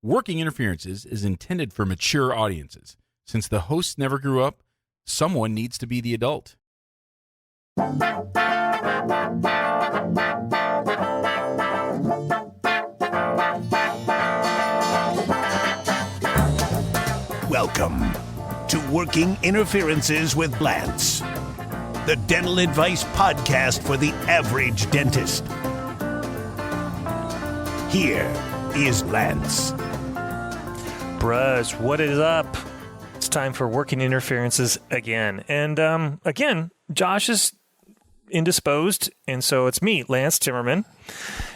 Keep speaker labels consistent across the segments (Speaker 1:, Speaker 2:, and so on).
Speaker 1: Working Interferences is intended for mature audiences. Since the hosts never grew up, someone needs to be the adult.
Speaker 2: Welcome to Working Interferences with Lance, the dental advice podcast for the average dentist. Here is Lance.
Speaker 3: Bruh, what is up? It's time for Working Interferences again. And again, Josh is indisposed, and so it's me, Lance Timmerman.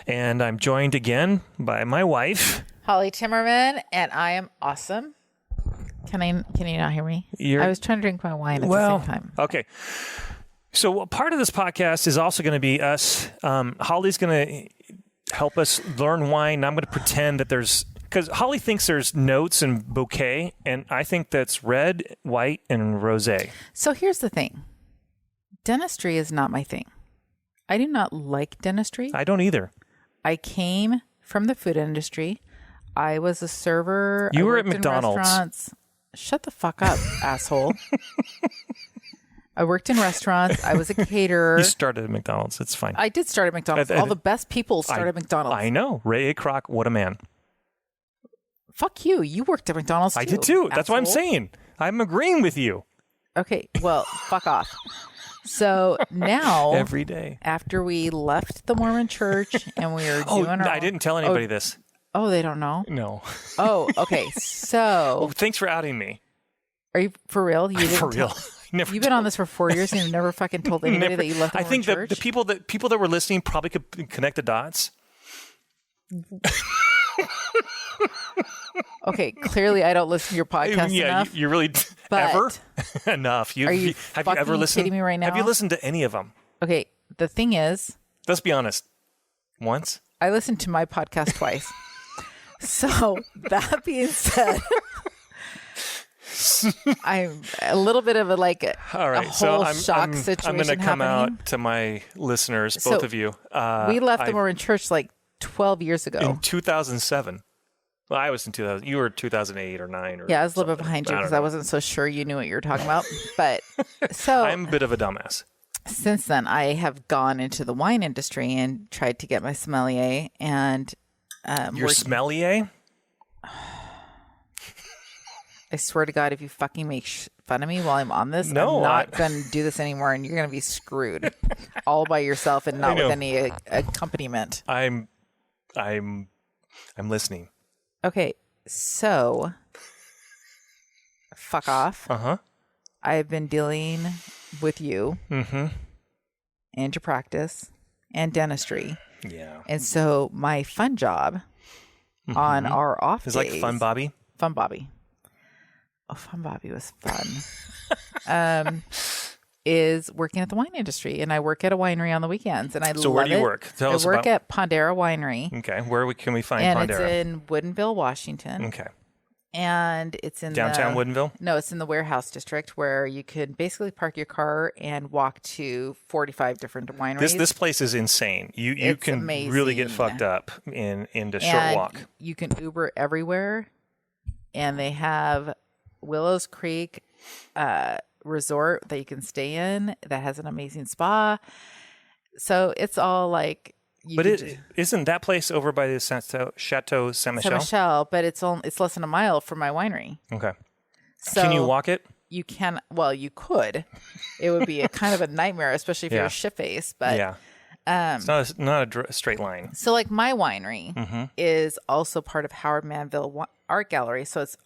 Speaker 3: And I'm joined again by my wife,
Speaker 4: Holly Timmerman, and I am awesome. Can you not hear me? I was trying to drink my wine at the same time.
Speaker 3: Okay. So part of this podcast is also going to be us. Holly's going to help us learn wine. I'm going to pretend that because Holly thinks there's notes and bouquet, and I think that's red, white, and rosé.
Speaker 4: So here's the thing. Dentistry is not my thing. I do not like dentistry.
Speaker 3: I don't either.
Speaker 4: I came from the food industry. I was a server.
Speaker 3: You were at
Speaker 4: in
Speaker 3: McDonald's.
Speaker 4: Restaurants. Shut the fuck up, asshole. I worked in restaurants. I was a caterer.
Speaker 3: You started at McDonald's. It's fine.
Speaker 4: I did start at McDonald's. All the best people start at McDonald's.
Speaker 3: I know. Ray A. Kroc, what a man.
Speaker 4: Fuck you. You worked at McDonald's too.
Speaker 3: I did too. That's what I'm
Speaker 4: asshole.
Speaker 3: saying. I'm agreeing with you.
Speaker 4: Okay, well, fuck off. So now,
Speaker 3: Every day.
Speaker 4: after we left the Mormon church and we were doing our
Speaker 3: I didn't tell anybody this.
Speaker 4: Oh, they don't know?
Speaker 3: No.
Speaker 4: Oh, okay. So,
Speaker 3: Thanks for outing me.
Speaker 4: are you for real? You didn't
Speaker 3: For real.
Speaker 4: tell-
Speaker 3: Never
Speaker 4: You've been on this for 4 years and you've never fucking told anybody that you left the
Speaker 3: I
Speaker 4: Mormon
Speaker 3: think
Speaker 4: church?
Speaker 3: the people that were listening probably could connect the dots.
Speaker 4: Okay, clearly I don't listen to your podcast enough.
Speaker 3: You really
Speaker 4: but
Speaker 3: ever enough.
Speaker 4: Are you
Speaker 3: have you ever
Speaker 4: fucking
Speaker 3: listened?
Speaker 4: kidding me right now?
Speaker 3: Have you listened to any of them?
Speaker 4: Okay, the thing is,
Speaker 3: Let's be honest. Once.
Speaker 4: I listened to my podcast twice. So that being said, I'm a little bit of a
Speaker 3: All right,
Speaker 4: a
Speaker 3: so
Speaker 4: whole
Speaker 3: I'm
Speaker 4: shock situation
Speaker 3: I'm going to come
Speaker 4: happening.
Speaker 3: out to my listeners,
Speaker 4: So,
Speaker 3: both of you.
Speaker 4: We left the Mormon church like 12 years ago.
Speaker 3: in 2007. Well, I was in 2000. You were 2008 or 9 or
Speaker 4: Yeah, I was a little bit
Speaker 3: something.
Speaker 4: behind you because
Speaker 3: don't
Speaker 4: I
Speaker 3: know.
Speaker 4: wasn't so sure you knew what you were talking about. But so
Speaker 3: I'm a bit of a dumbass.
Speaker 4: since then, I have gone into the wine industry and tried to get my sommelier. And
Speaker 3: Your sommelier?
Speaker 4: I swear to God, if you fucking make fun of me while I'm on this,
Speaker 3: No,
Speaker 4: I'm not going to do this anymore, and you're going to be screwed all by yourself and not with
Speaker 3: know.
Speaker 4: any accompaniment.
Speaker 3: I'm listening.
Speaker 4: Okay, so fuck off.
Speaker 3: Uh-huh.
Speaker 4: I've been dealing with you
Speaker 3: Mm-hmm.
Speaker 4: and your practice and dentistry.
Speaker 3: Yeah.
Speaker 4: And so my fun job on our off
Speaker 3: It's
Speaker 4: days.
Speaker 3: like Fun Bobby.
Speaker 4: Fun Bobby. Oh, Fun Bobby was fun. Is working at the wine industry. And I work at a winery on the weekends. And I
Speaker 3: So
Speaker 4: love
Speaker 3: where do you
Speaker 4: it.
Speaker 3: work? Tell
Speaker 4: I
Speaker 3: us
Speaker 4: work
Speaker 3: about.
Speaker 4: at Pondera Winery.
Speaker 3: Okay. Where can we find
Speaker 4: And
Speaker 3: Pondera?
Speaker 4: it's in Woodinville, Washington.
Speaker 3: Okay.
Speaker 4: And it's in
Speaker 3: Downtown Woodinville?
Speaker 4: No, it's in the warehouse district where you could basically park your car and walk to 45 different wineries.
Speaker 3: This place is insane. You
Speaker 4: It's
Speaker 3: can really get
Speaker 4: amazing.
Speaker 3: fucked up in a short
Speaker 4: And
Speaker 3: walk.
Speaker 4: you can Uber everywhere. And they have Willows Creek resort that you can stay in that has an amazing spa. So it's all like
Speaker 3: Isn't that place over by the Chateau Saint Michel?
Speaker 4: Michelle, but it's less than a mile from my winery.
Speaker 3: Okay.
Speaker 4: So
Speaker 3: Can you walk it?
Speaker 4: You can. Well, you could. It would be a kind of a nightmare, especially if you're
Speaker 3: Yeah.
Speaker 4: a shit face. But
Speaker 3: Yeah. It's not a straight line.
Speaker 4: so like my winery
Speaker 3: Mm-hmm.
Speaker 4: is also part of Howard Manville Art Gallery. So it's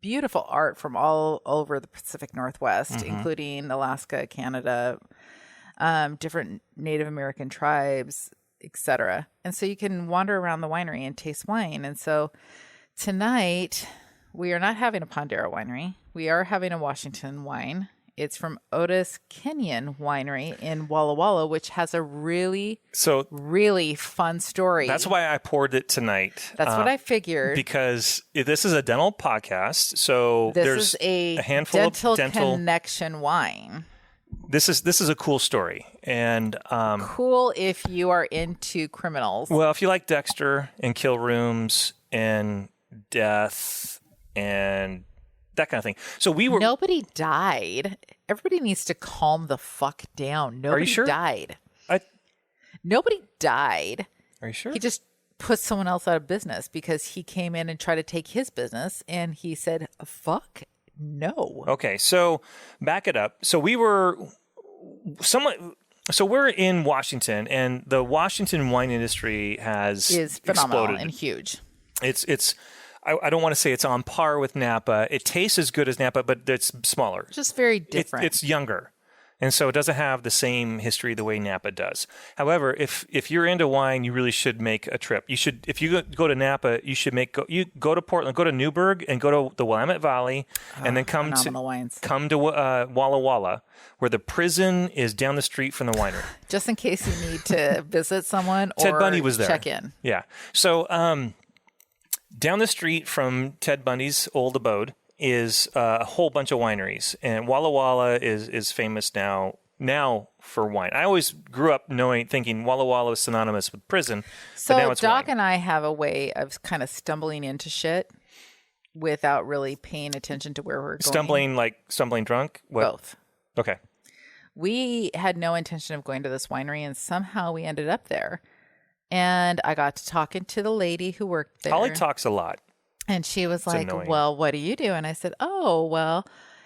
Speaker 4: beautiful art from all over the Pacific Northwest,
Speaker 3: Mm-hmm.
Speaker 4: including Alaska, Canada, different Native American tribes, etc. And so you can wander around the winery and taste wine. And so tonight we are not having a Pondera winery. We are having a Washington wine. It's from Otis Kenyon Winery in Walla Walla, which has a really fun story.
Speaker 3: That's why I poured it tonight.
Speaker 4: That's what I figured.
Speaker 3: Because this is a dental podcast, so
Speaker 4: This
Speaker 3: there's
Speaker 4: is a
Speaker 3: handful
Speaker 4: dental
Speaker 3: of dental
Speaker 4: connection wine.
Speaker 3: This is a cool story, and
Speaker 4: Cool if you are into criminals.
Speaker 3: well, if you like Dexter and Kill Rooms and death, and that kind of thing. So we were...
Speaker 4: Nobody died. Everybody needs to calm the fuck down. Nobody
Speaker 3: Are you sure?
Speaker 4: died. Nobody died.
Speaker 3: Are you sure?
Speaker 4: He just put someone else out of business because he came in and tried to take his business, and he said, fuck no.
Speaker 3: Okay, so back it up. So we were So we're in Washington, and the Washington wine industry is
Speaker 4: phenomenal
Speaker 3: exploded.
Speaker 4: and huge.
Speaker 3: It's I don't want to say it's on par with Napa. It tastes as good as Napa, but it's smaller.
Speaker 4: Just very different.
Speaker 3: It's younger. And so it doesn't have the same history the way Napa does. However, if you're into wine, you really should make a trip. You should, if you go to Napa, you should go to Portland, go to Newburgh, and go to the Willamette Valley, and then come to Walla Walla, where the prison is down the street from the winery.
Speaker 4: Just in case you need to visit someone or
Speaker 3: Ted Bundy was there.
Speaker 4: Check in.
Speaker 3: Yeah. So down the street from Ted Bundy's old abode is a whole bunch of wineries, and Walla Walla is famous now for wine. I always grew up thinking Walla Walla was synonymous with prison.
Speaker 4: So
Speaker 3: but now it's
Speaker 4: Doc
Speaker 3: wine.
Speaker 4: and I have a way of kind of stumbling into shit without really paying attention to where we're going.
Speaker 3: Stumbling drunk? What?
Speaker 4: Both.
Speaker 3: Okay.
Speaker 4: We had no intention of going to this winery, and somehow we ended up there. And I got to talking to the lady who worked there.
Speaker 3: Holly talks a lot.
Speaker 4: And she was like,
Speaker 3: annoying.
Speaker 4: well, what do you do? And I said, oh, well,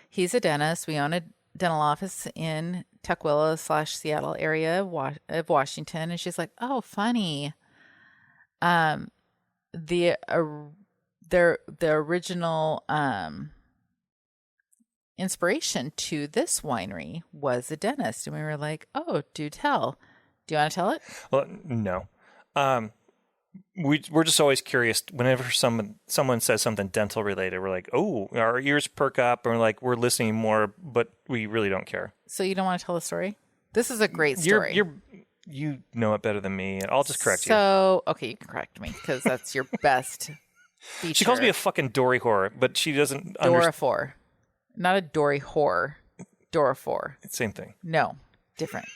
Speaker 4: he's a dentist. We own a dental office in Tukwila / Seattle area of Washington. And she's like, oh, funny. The original inspiration to this winery was a dentist. And we were like, oh, do tell. Do you want to tell it?
Speaker 3: Well, no. We're just always curious. Whenever someone says something dental related, we're like, oh, our ears perk up, and we're listening more, but we really don't care.
Speaker 4: So you don't want to tell the story? This is a great story.
Speaker 3: You know it better than me, and I'll just correct you.
Speaker 4: So, okay, you can correct me because that's your best feature.
Speaker 3: She calls me a fucking Dory whore, but she doesn't
Speaker 4: Dorifor. Not a Dory whore. Dorifor.
Speaker 3: Same thing.
Speaker 4: No, different.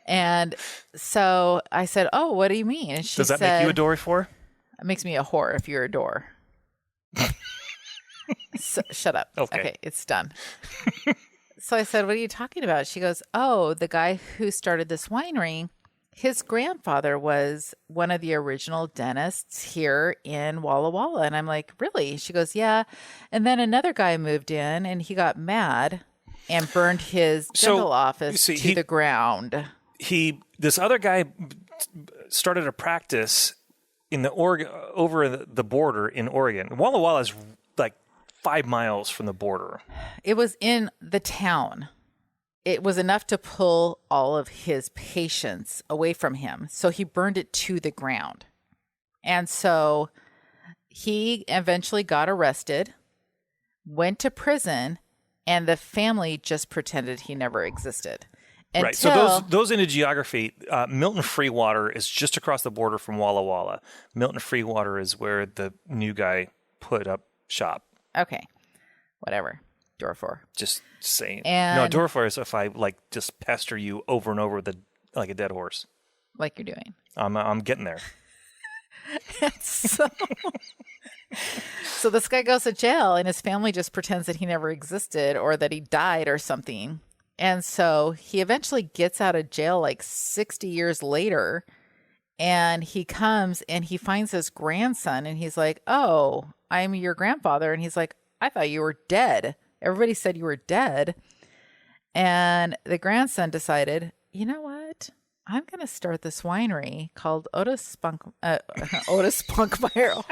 Speaker 4: And so I said, oh, what do you mean? And she
Speaker 3: Does that make you a Dory whore?
Speaker 4: It makes me a whore if you're a door. So, shut up. Okay, it's done. So I said, what are you talking about? She goes, oh, the guy who started this winery, his grandfather was one of the original dentists here in Walla Walla. And I'm like, really? She goes, yeah. And then another guy moved in and he got mad and burned his dental office to the ground.
Speaker 3: This other guy started a practice in over the border in Oregon. Walla Walla is like 5 miles from the border.
Speaker 4: It was in the town. It was enough to pull all of his patients away from him. So he burned it to the ground. And so he eventually got arrested, went to prison, and the family just pretended he never existed.
Speaker 3: Right. So those into geography, Milton Freewater is just across the border from Walla Walla. Milton Freewater is where the new guy put up shop.
Speaker 4: Okay. Whatever. Dorifor.
Speaker 3: Just saying.
Speaker 4: And
Speaker 3: no, Dorifor is if I just pester you over and over like a dead horse.
Speaker 4: Like you're doing.
Speaker 3: I'm getting there.
Speaker 4: So this guy goes to jail and his family just pretends that he never existed or that he died or something. And so he eventually gets out of jail like 60 years later, and he comes and he finds his grandson and he's like, oh, I'm your grandfather. And he's like, I thought you were dead. Everybody said you were dead. And the grandson decided, you know what? I'm going to start this winery called Otis Spunkmeyer.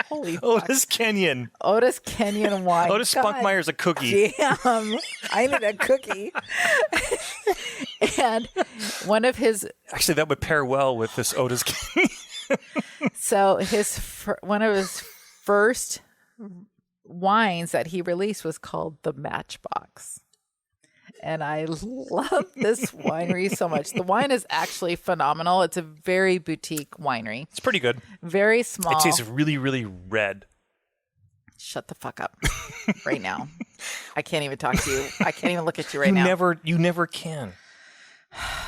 Speaker 4: Holy
Speaker 3: Otis fuck. Kenyon.
Speaker 4: Otis Kenyon wine.
Speaker 3: Otis Spunkmeyer's a cookie.
Speaker 4: Damn. I need a cookie. And one of his...
Speaker 3: Actually, that would pair well with this Otis Kenyon.
Speaker 4: So one of his first wines that he released was called the Matchbox. And I love this winery so much. The wine is actually phenomenal. It's a very boutique winery.
Speaker 3: It's pretty good.
Speaker 4: Very small.
Speaker 3: It tastes really, really red.
Speaker 4: Shut the fuck up right now. I can't even talk to you. I can't even look at you right now.
Speaker 3: You never can.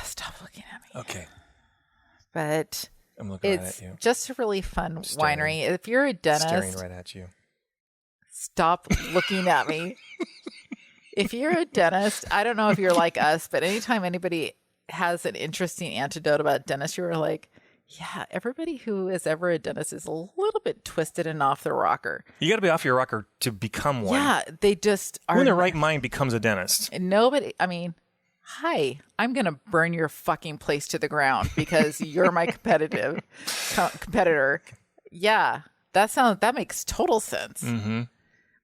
Speaker 4: Stop looking at me.
Speaker 3: Okay.
Speaker 4: But
Speaker 3: I'm looking right
Speaker 4: It's
Speaker 3: at you.
Speaker 4: just a really fun
Speaker 3: Staring.
Speaker 4: winery. If you're a dentist,
Speaker 3: Staring right at you.
Speaker 4: stop looking at me. If you're a dentist, I don't know if you're like us, but anytime anybody has an interesting anecdote about dentistry, we're like, yeah, everybody who is ever a dentist is a little bit twisted and off their rocker.
Speaker 3: You got to be off your rocker to become one.
Speaker 4: Yeah, they just are.
Speaker 3: Who in their right mind becomes a dentist?
Speaker 4: Nobody, I mean, hi, I'm going to burn your fucking place to the ground because you're my competitor. Yeah, that makes total sense.
Speaker 3: Mm-hmm.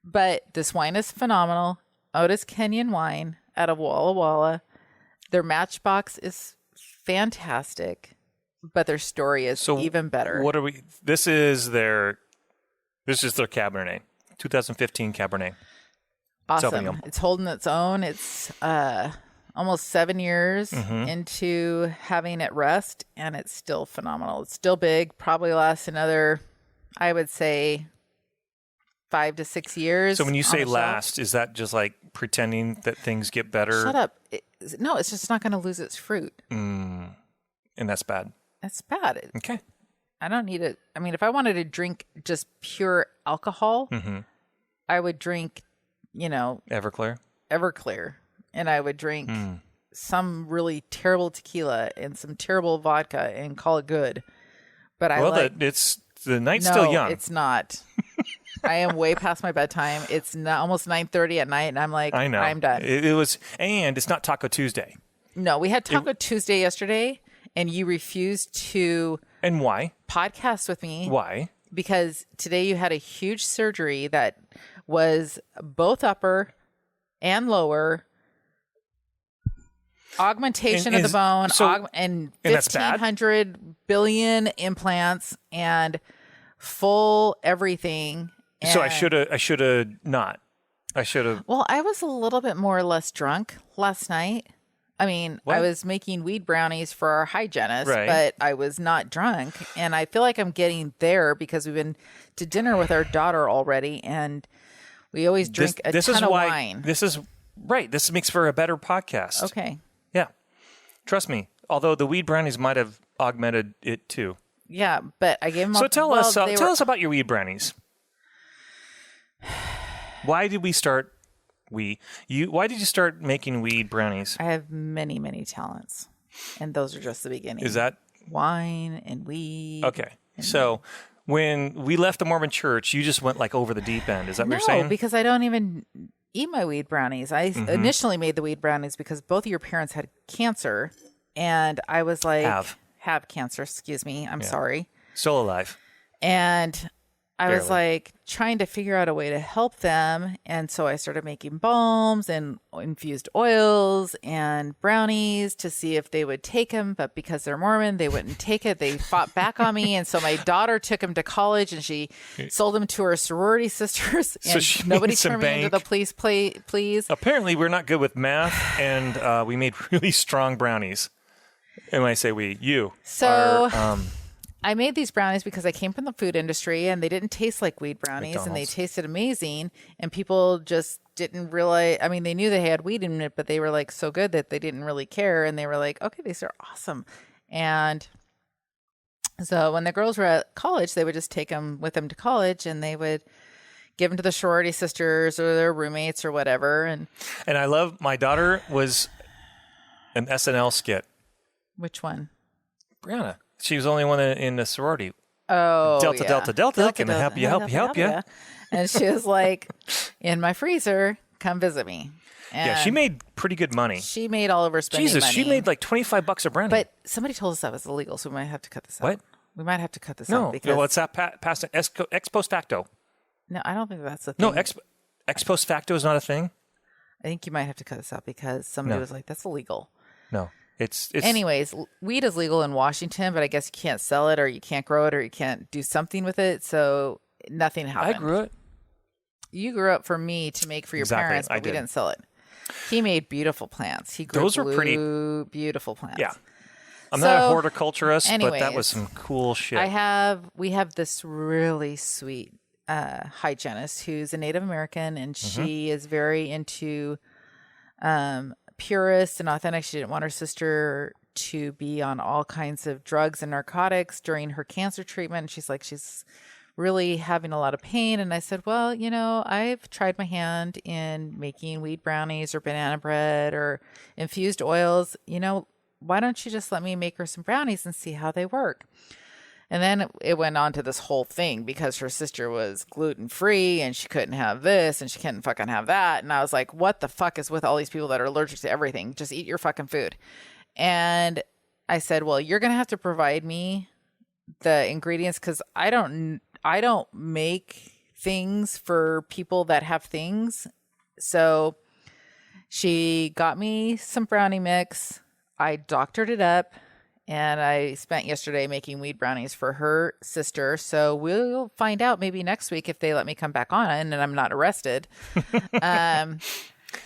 Speaker 4: But this wine is phenomenal. Otis Kenyon wine out of Walla Walla. Their matchbox is fantastic, but their story is even better.
Speaker 3: What are we? This is their Cabernet, 2015 Cabernet.
Speaker 4: Awesome. It's holding its own. It's almost 7 years into having it rest, and it's still phenomenal. It's still big. Probably lasts another, I would say, 5 to 6 years.
Speaker 3: So when you say last, is that just like pretending that things get better?
Speaker 4: Shut up. No, it's just not going to lose its fruit.
Speaker 3: And that's bad.
Speaker 4: That's bad.
Speaker 3: Okay.
Speaker 4: I don't need it. I mean, if I wanted to drink just pure alcohol, I would drink,
Speaker 3: Everclear,
Speaker 4: and I would drink some really terrible tequila and some terrible vodka and call it good. But
Speaker 3: the night's still young.
Speaker 4: It's not. I am way past my bedtime. It's almost 9:30 at night, and I'm like,
Speaker 3: I know.
Speaker 4: I'm done.
Speaker 3: And it's not Taco Tuesday.
Speaker 4: No, we had Taco Tuesday yesterday, and you refused to.
Speaker 3: And why?
Speaker 4: Podcast with me.
Speaker 3: Why?
Speaker 4: Because today you had a huge surgery that was both upper and lower. Augmentation of the bone and 1,500 billion implants and full everything.
Speaker 3: So I should have not. I should have.
Speaker 4: Well, I was a little bit more or less drunk last night. I mean, I was making weed brownies for our hygienist, but I was not drunk. And I feel like I'm getting there because we've been to dinner with our daughter already, and we always drink a ton of wine.
Speaker 3: This is right. This makes for a better podcast.
Speaker 4: Okay.
Speaker 3: Yeah. Trust me. Although the weed brownies might have augmented it too.
Speaker 4: Yeah, but I gave them.
Speaker 3: So tell us about your weed brownies. Why did we start? Why did you start making weed brownies?
Speaker 4: I have many, many talents, and those are just the beginning.
Speaker 3: Is that
Speaker 4: wine and weed?
Speaker 3: Okay, so when we left the Mormon church, you just went like over the deep end. Is that what you're saying?
Speaker 4: No, because I don't even eat my weed brownies. I initially made the weed brownies because both of your parents had cancer, and I was like, have cancer. Excuse me. I'm sorry.
Speaker 3: Still alive.
Speaker 4: And I was like trying to figure out a way to help them. And so I started making balms and infused oils and brownies to see if they would take them. But because they're Mormon, they wouldn't take it. They fought back on me. And so my daughter took them to college and she sold them to her sorority sisters. And
Speaker 3: so
Speaker 4: nobody turned me into the police, please.
Speaker 3: Apparently, we're not good with math. And we made really strong brownies. And when I say we, you are...
Speaker 4: I made these brownies because I came from the food industry and they didn't taste like weed brownies and they tasted amazing. And people just didn't realize, I mean, they knew they had weed in it, but they were like so good that they didn't really care. And they were like, okay, these are awesome. And so when the girls were at college, they would just take them with them to college and they would give them to the sorority sisters or their roommates or whatever. And
Speaker 3: I love, my daughter was an SNL skit.
Speaker 4: Which one?
Speaker 3: Brianna. She was the only one in the sorority.
Speaker 4: Oh,
Speaker 3: Delta. Can I help you?
Speaker 4: And she was like, in my freezer, come visit me. And
Speaker 3: yeah, she made pretty good money.
Speaker 4: She made all of her spending money.
Speaker 3: She made like $25 a brownie.
Speaker 4: But somebody told us that was illegal, so we might have to cut this out.
Speaker 3: What?
Speaker 4: We might have to cut this out.
Speaker 3: No, it's that past ex post facto.
Speaker 4: No, I don't think that's the thing.
Speaker 3: No, ex post facto is not a thing.
Speaker 4: I think you might have to cut this out because somebody was like, that's illegal.
Speaker 3: No. It's
Speaker 4: anyways, weed is legal in Washington, but I guess you can't sell it or you can't grow it or you can't do something with it. So nothing happened.
Speaker 3: I grew it.
Speaker 4: You grew up for me to make for your parents, but we didn't sell it. He made beautiful plants. He grew
Speaker 3: Those are pretty
Speaker 4: beautiful plants.
Speaker 3: Yeah. I'm not a horticulturist, but that was some cool shit.
Speaker 4: We have this really sweet hygienist who's a Native American and she is very into purist and authentic. She didn't want her sister to be on all kinds of drugs and narcotics during her cancer treatment. She's like, she's really having a lot of pain. And I said, well, I've tried my hand in making wheat brownies or banana bread or infused oils. Why don't you just let me make her some brownies and see how they work? And then it went on to this whole thing because her sister was gluten-free and she couldn't have this and she couldn't fucking have that. And I was like, what the fuck is with all these people that are allergic to everything? Just eat your fucking food. And I said, well, you're going to have to provide me the ingredients because I don't make things for people that have things. So she got me some brownie mix. I doctored it up. And I spent yesterday making weed brownies for her sister. So we'll find out maybe next week if they let me come back on and I'm not arrested.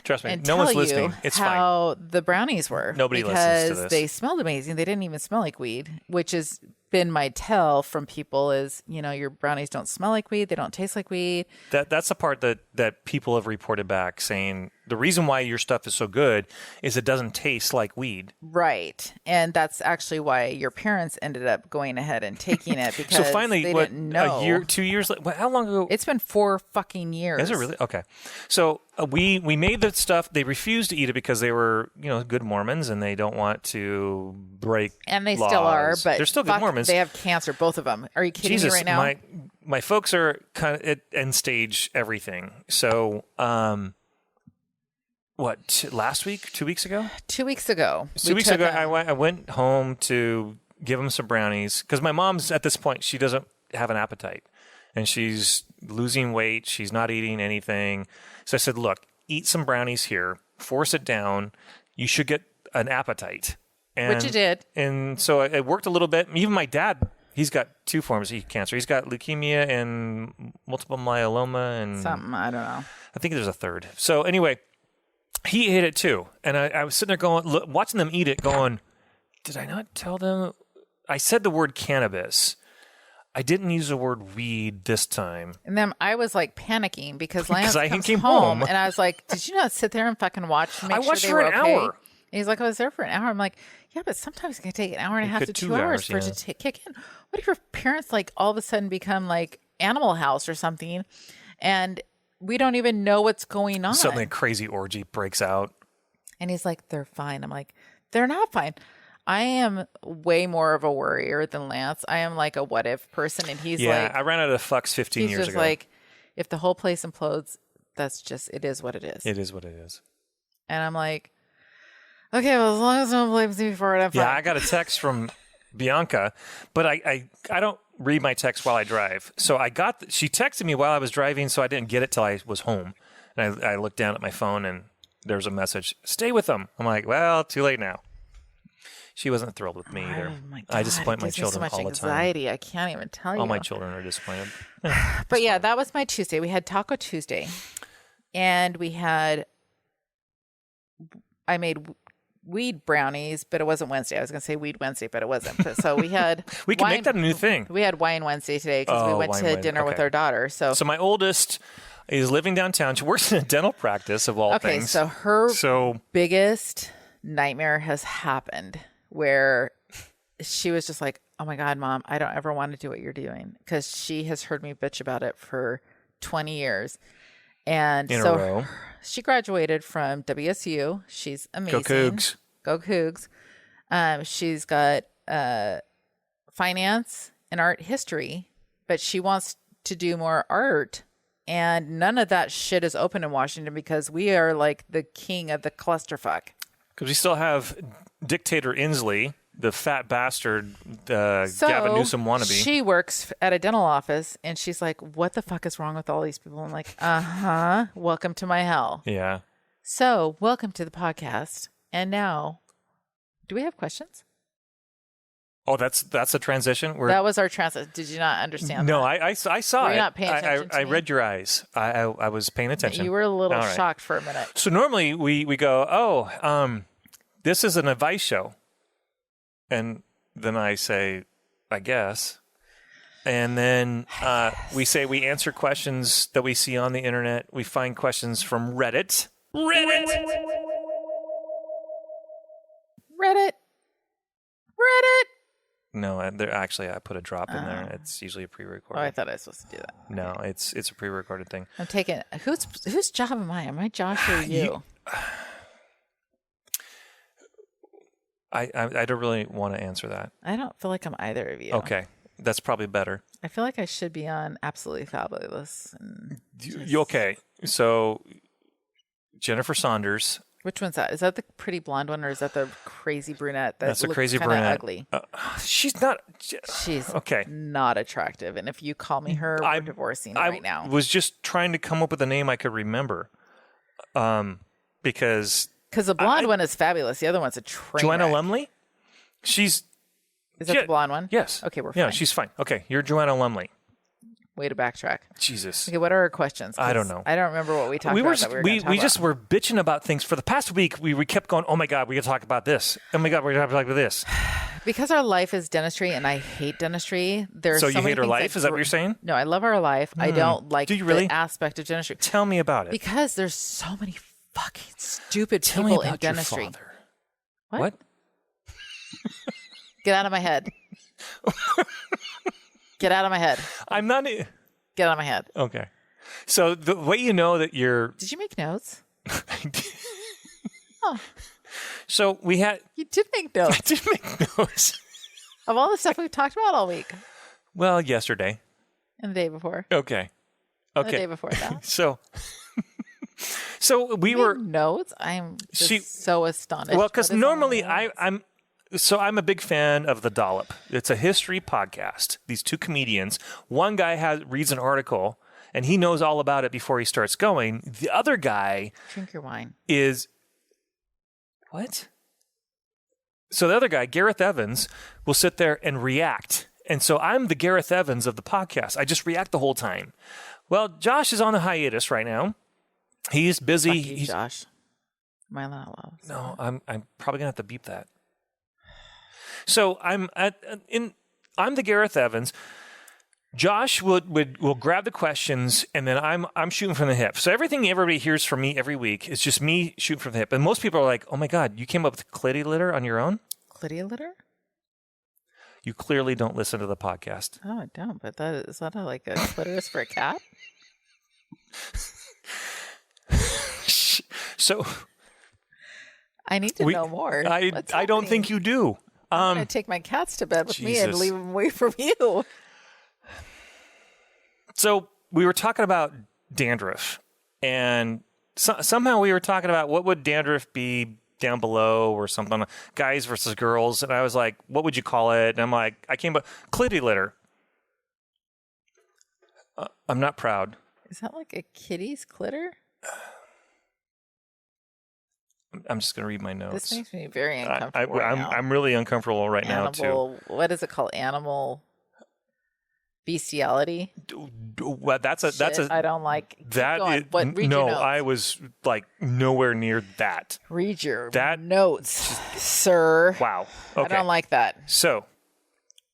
Speaker 3: Trust me,
Speaker 4: and
Speaker 3: no one's
Speaker 4: tell
Speaker 3: listening.
Speaker 4: you
Speaker 3: It's
Speaker 4: how the brownies were.
Speaker 3: Nobody listens to
Speaker 4: because
Speaker 3: this.
Speaker 4: They smelled amazing. They didn't even smell like weed, which has been my tell from people is, your brownies don't smell like weed. They don't taste like weed.
Speaker 3: That's the part that people have reported back saying the reason why your stuff is so good is it doesn't taste like weed.
Speaker 4: Right. And that's actually why your parents ended up going ahead and taking it because
Speaker 3: So finally,
Speaker 4: they didn't know.
Speaker 3: a year, 2 years later, how long ago?
Speaker 4: It's been 4 fucking years.
Speaker 3: Is it really? Okay. So we made the stuff. They refused to eat it because they were, good Mormons and they don't want to break
Speaker 4: And they
Speaker 3: laws.
Speaker 4: still are, but
Speaker 3: they're still good Mormons.
Speaker 4: They have cancer, both of them. Are you kidding
Speaker 3: Jesus,
Speaker 4: me right now?
Speaker 3: my folks are kind of at end stage everything. So, last week, 2 weeks ago?
Speaker 4: 2 weeks ago.
Speaker 3: 2 weeks ago, I went home to give them some brownies because my mom's at this point, she doesn't have an appetite and she's losing weight. She's not eating anything. So I said, look, eat some brownies here, force it down. You should get an appetite.
Speaker 4: Which you did.
Speaker 3: And so it worked a little bit. Even my dad, he's got 2 forms of cancer. He's got leukemia and multiple myeloma and
Speaker 4: something, I don't know.
Speaker 3: I think there's a third. So anyway, he ate it too. And I was sitting there watching them eat it going, did I not tell them? I said the word cannabis. I didn't use the word weed this time.
Speaker 4: And then I was like panicking because Lance comes
Speaker 3: came
Speaker 4: home
Speaker 3: home.
Speaker 4: and I was like, did you not sit there and fucking watch?
Speaker 3: I watched for an hour.
Speaker 4: And he's like, I was there for an hour. I'm like, yeah, but sometimes it can take an hour and a half to 2 hours for it to kick in. What if your parents like all of a sudden become like Animal House or something and we don't even know what's going on?
Speaker 3: Suddenly a crazy orgy breaks out.
Speaker 4: And he's like, they're fine. I'm like, they're not fine. I am way more of a worrier than Lance. I am like a what if person. And he's like,
Speaker 3: I ran out of fucks 15 years ago.
Speaker 4: He's just like, if the whole place implodes, it is what it is.
Speaker 3: It is what it is.
Speaker 4: And I'm like, okay, well, as long as no one blames me for it, I'm fine.
Speaker 3: Yeah, I got a text from Bianca, but I don't read my text while I drive. So she texted me while I was driving, so I didn't get it till I was home. And I looked down at my phone and there's a message, stay with them. I'm like, well, too late now. She wasn't thrilled with me either.
Speaker 4: Oh my God,
Speaker 3: I disappoint my children
Speaker 4: so much
Speaker 3: all the time.
Speaker 4: anxiety. I can't even tell you.
Speaker 3: All my children are disappointed.
Speaker 4: But yeah, that was my Tuesday. We had Taco Tuesday, and I made weed brownies, but it wasn't Wednesday. I was going to say weed Wednesday, but it wasn't. So we had
Speaker 3: we can make that a new thing.
Speaker 4: We had wine Wednesday today because we went to dinner with our daughter. So
Speaker 3: my oldest is living downtown. She works in a dental practice of all things.
Speaker 4: Okay, so her biggest nightmare has happened where she was just like, oh my God, Mom, I don't ever want to do what you're doing because she has heard me bitch about it for 20 years. And
Speaker 3: in a row.
Speaker 4: She graduated from WSU. She's amazing.
Speaker 3: Go Cougs.
Speaker 4: Go Cougs. She's got finance and art history, but she wants to do more art. And none of that shit is open in Washington because we are like the king of the clusterfuck.
Speaker 3: Because we still have Dictator Inslee, the fat bastard Gavin Newsom wannabe.
Speaker 4: She works at a dental office, and she's like, what the fuck is wrong with all these people? I'm like, welcome to my hell.
Speaker 3: Yeah.
Speaker 4: So, welcome to the podcast. And now, do we have questions?
Speaker 3: Oh, that's a transition?
Speaker 4: That was our transition. Did you not understand
Speaker 3: that? No,
Speaker 4: I
Speaker 3: saw
Speaker 4: Were
Speaker 3: it.
Speaker 4: You not paying attention
Speaker 3: I
Speaker 4: to me?
Speaker 3: read your eyes. I was paying attention.
Speaker 4: You were a little shocked for a minute.
Speaker 3: So normally we go, this is an advice show. And then I say, I guess. And then we say we answer questions that we see on the internet. We find questions from Reddit.
Speaker 4: Reddit.
Speaker 3: No, I put a drop in there. It's usually a pre-recorded.
Speaker 4: Oh, I thought I was supposed to do that.
Speaker 3: No, it's a pre-recorded thing.
Speaker 4: I'm taking whose job am I? Am I Josh or you?
Speaker 3: I don't really want to answer that.
Speaker 4: I don't feel like I'm either of you.
Speaker 3: Okay, that's probably better.
Speaker 4: I feel like I should be on Absolutely Fabulous.
Speaker 3: You okay? So Jennifer Saunders.
Speaker 4: Which one's that? Is that the pretty blonde one, or is that the crazy brunette?
Speaker 3: That's a
Speaker 4: looks
Speaker 3: crazy
Speaker 4: kinda
Speaker 3: brunette.
Speaker 4: Ugly.
Speaker 3: She's not.
Speaker 4: She's
Speaker 3: okay.
Speaker 4: Not attractive. And if you call me her, we're divorcing right now.
Speaker 3: I was just trying to come up with a name I could remember, because
Speaker 4: the blonde one is fabulous. The other one's a train
Speaker 3: Joanna
Speaker 4: wreck.
Speaker 3: Lumley. Is that
Speaker 4: the blonde one?
Speaker 3: Yes.
Speaker 4: Okay, we're fine.
Speaker 3: Yeah, she's fine. Okay, you're Joanna Lumley.
Speaker 4: Way to backtrack.
Speaker 3: Jesus.
Speaker 4: Okay, what are our questions?
Speaker 3: I don't know.
Speaker 4: I don't remember what we talked about.
Speaker 3: We just were bitching about things for the past week. We kept going. Oh my God, we got to talk about this. Oh my God, we're going to talk about this.
Speaker 4: Because our life is dentistry, and I hate dentistry. There's
Speaker 3: so
Speaker 4: you
Speaker 3: hate our life? Is that what you're saying?
Speaker 4: No, I love our life. I don't like
Speaker 3: Do you really?
Speaker 4: the aspect of dentistry.
Speaker 3: Tell me about it.
Speaker 4: Because there's so many fucking stupid
Speaker 3: Tell me
Speaker 4: people
Speaker 3: about
Speaker 4: in dentistry.
Speaker 3: Your father.
Speaker 4: What? Get out of my head. Get out of my head.
Speaker 3: I'm not.
Speaker 4: Get out of my head.
Speaker 3: Okay. So the way you know that you're.
Speaker 4: Did you make notes?
Speaker 3: So we had.
Speaker 4: You did make notes.
Speaker 3: I did make notes.
Speaker 4: Of all the stuff we've talked about all week.
Speaker 3: Well, yesterday.
Speaker 4: And the day before.
Speaker 3: Okay.
Speaker 4: And the day before that.
Speaker 3: So we were
Speaker 4: notes. I'm just so astonished.
Speaker 3: Well, because normally I'm a big fan of The Dollop. It's a history podcast. These two comedians. One guy reads an article and he knows all about it before he starts going. The other guy
Speaker 4: drink your wine.
Speaker 3: Is what? So the other guy, Gareth Evans, will sit there and react. And so I'm the Gareth Evans of the podcast. I just react the whole time. Well, Josh is on the hiatus right now. He's busy.
Speaker 4: Fuck you, Josh. Am I not allowed?
Speaker 3: No, I'm probably gonna have to beep that. So I'm the Gareth Evans. Josh will grab the questions, and then I'm shooting from the hip. So everything everybody hears from me every week is just me shooting from the hip. And most people are like, "Oh my God, you came up with Clitty Litter on your own?"
Speaker 4: Clitty Litter?
Speaker 3: You clearly don't listen to the podcast.
Speaker 4: Oh, I don't. But is that like a clitoris for a cat?
Speaker 3: So
Speaker 4: I need to know more.
Speaker 3: I don't think you do.
Speaker 4: I'm going to take my cats to bed with me and leave them away from you.
Speaker 3: So we were talking about dandruff, and somehow we were talking about what would dandruff be down below or something, guys versus girls. And I was like, what would you call it? And I'm like, I came up, Clitty Litter. I'm not proud.
Speaker 4: Is that like a kitty's clitter?
Speaker 3: I'm just going to read my notes.
Speaker 4: This makes me very uncomfortable.
Speaker 3: I'm really uncomfortable right now, too.
Speaker 4: What is it called? Animal bestiality?
Speaker 3: Well, that's a.
Speaker 4: I don't like.
Speaker 3: Read your notes. I was like nowhere near that.
Speaker 4: Read your notes, sir.
Speaker 3: Wow. Okay.
Speaker 4: I don't like that.
Speaker 3: So,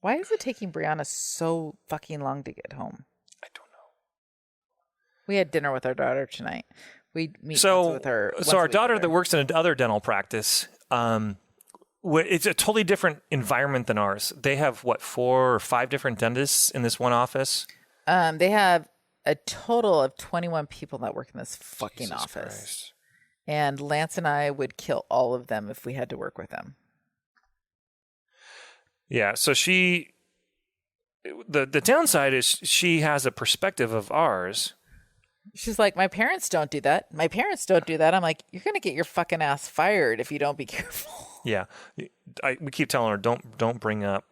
Speaker 4: why is it taking Brianna so fucking long to get home?
Speaker 3: I don't know.
Speaker 4: We had dinner with our daughter tonight. We meet with her.
Speaker 3: So our daughter that works in another dental practice, it's a totally different environment than ours. They have 4 or 5 different dentists in this one office.
Speaker 4: They have a total of 21 people that work in this fucking office. Christ. And Lance and I would kill all of them if we had to work with them.
Speaker 3: Yeah. So the downside is she has a perspective of ours.
Speaker 4: She's like, my parents don't do that. My parents don't do that. I'm like, you're going to get your fucking ass fired if you don't be careful.
Speaker 3: Yeah. We keep telling her, don't bring up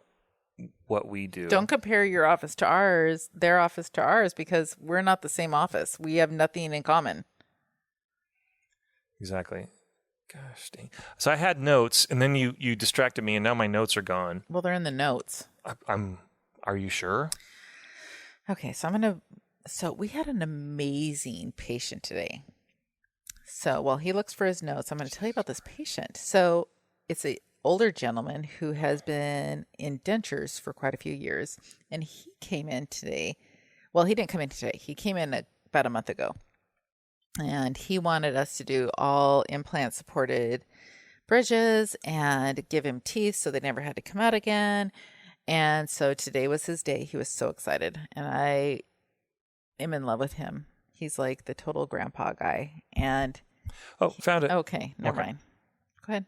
Speaker 3: what we do.
Speaker 4: Don't compare your office to ours, their office to ours, because we're not the same office. We have nothing in common.
Speaker 3: Exactly. Gosh dang. So I had notes, and then you distracted me, and now my notes are gone.
Speaker 4: Well, they're in the notes.
Speaker 3: Are you sure?
Speaker 4: Okay, so we had an amazing patient today. So while he looks for his notes, I'm going to tell you about this patient. So it's an older gentleman who has been in dentures for quite a few years. And he came in today. Well, he didn't come in today. He came in about a month ago. And he wanted us to do all implant-supported bridges and give him teeth so they never had to come out again. And so today was his day. He was so excited. And I am in love with him. He's like the total grandpa guy. And
Speaker 3: found it.
Speaker 4: okay, never mind. Go ahead.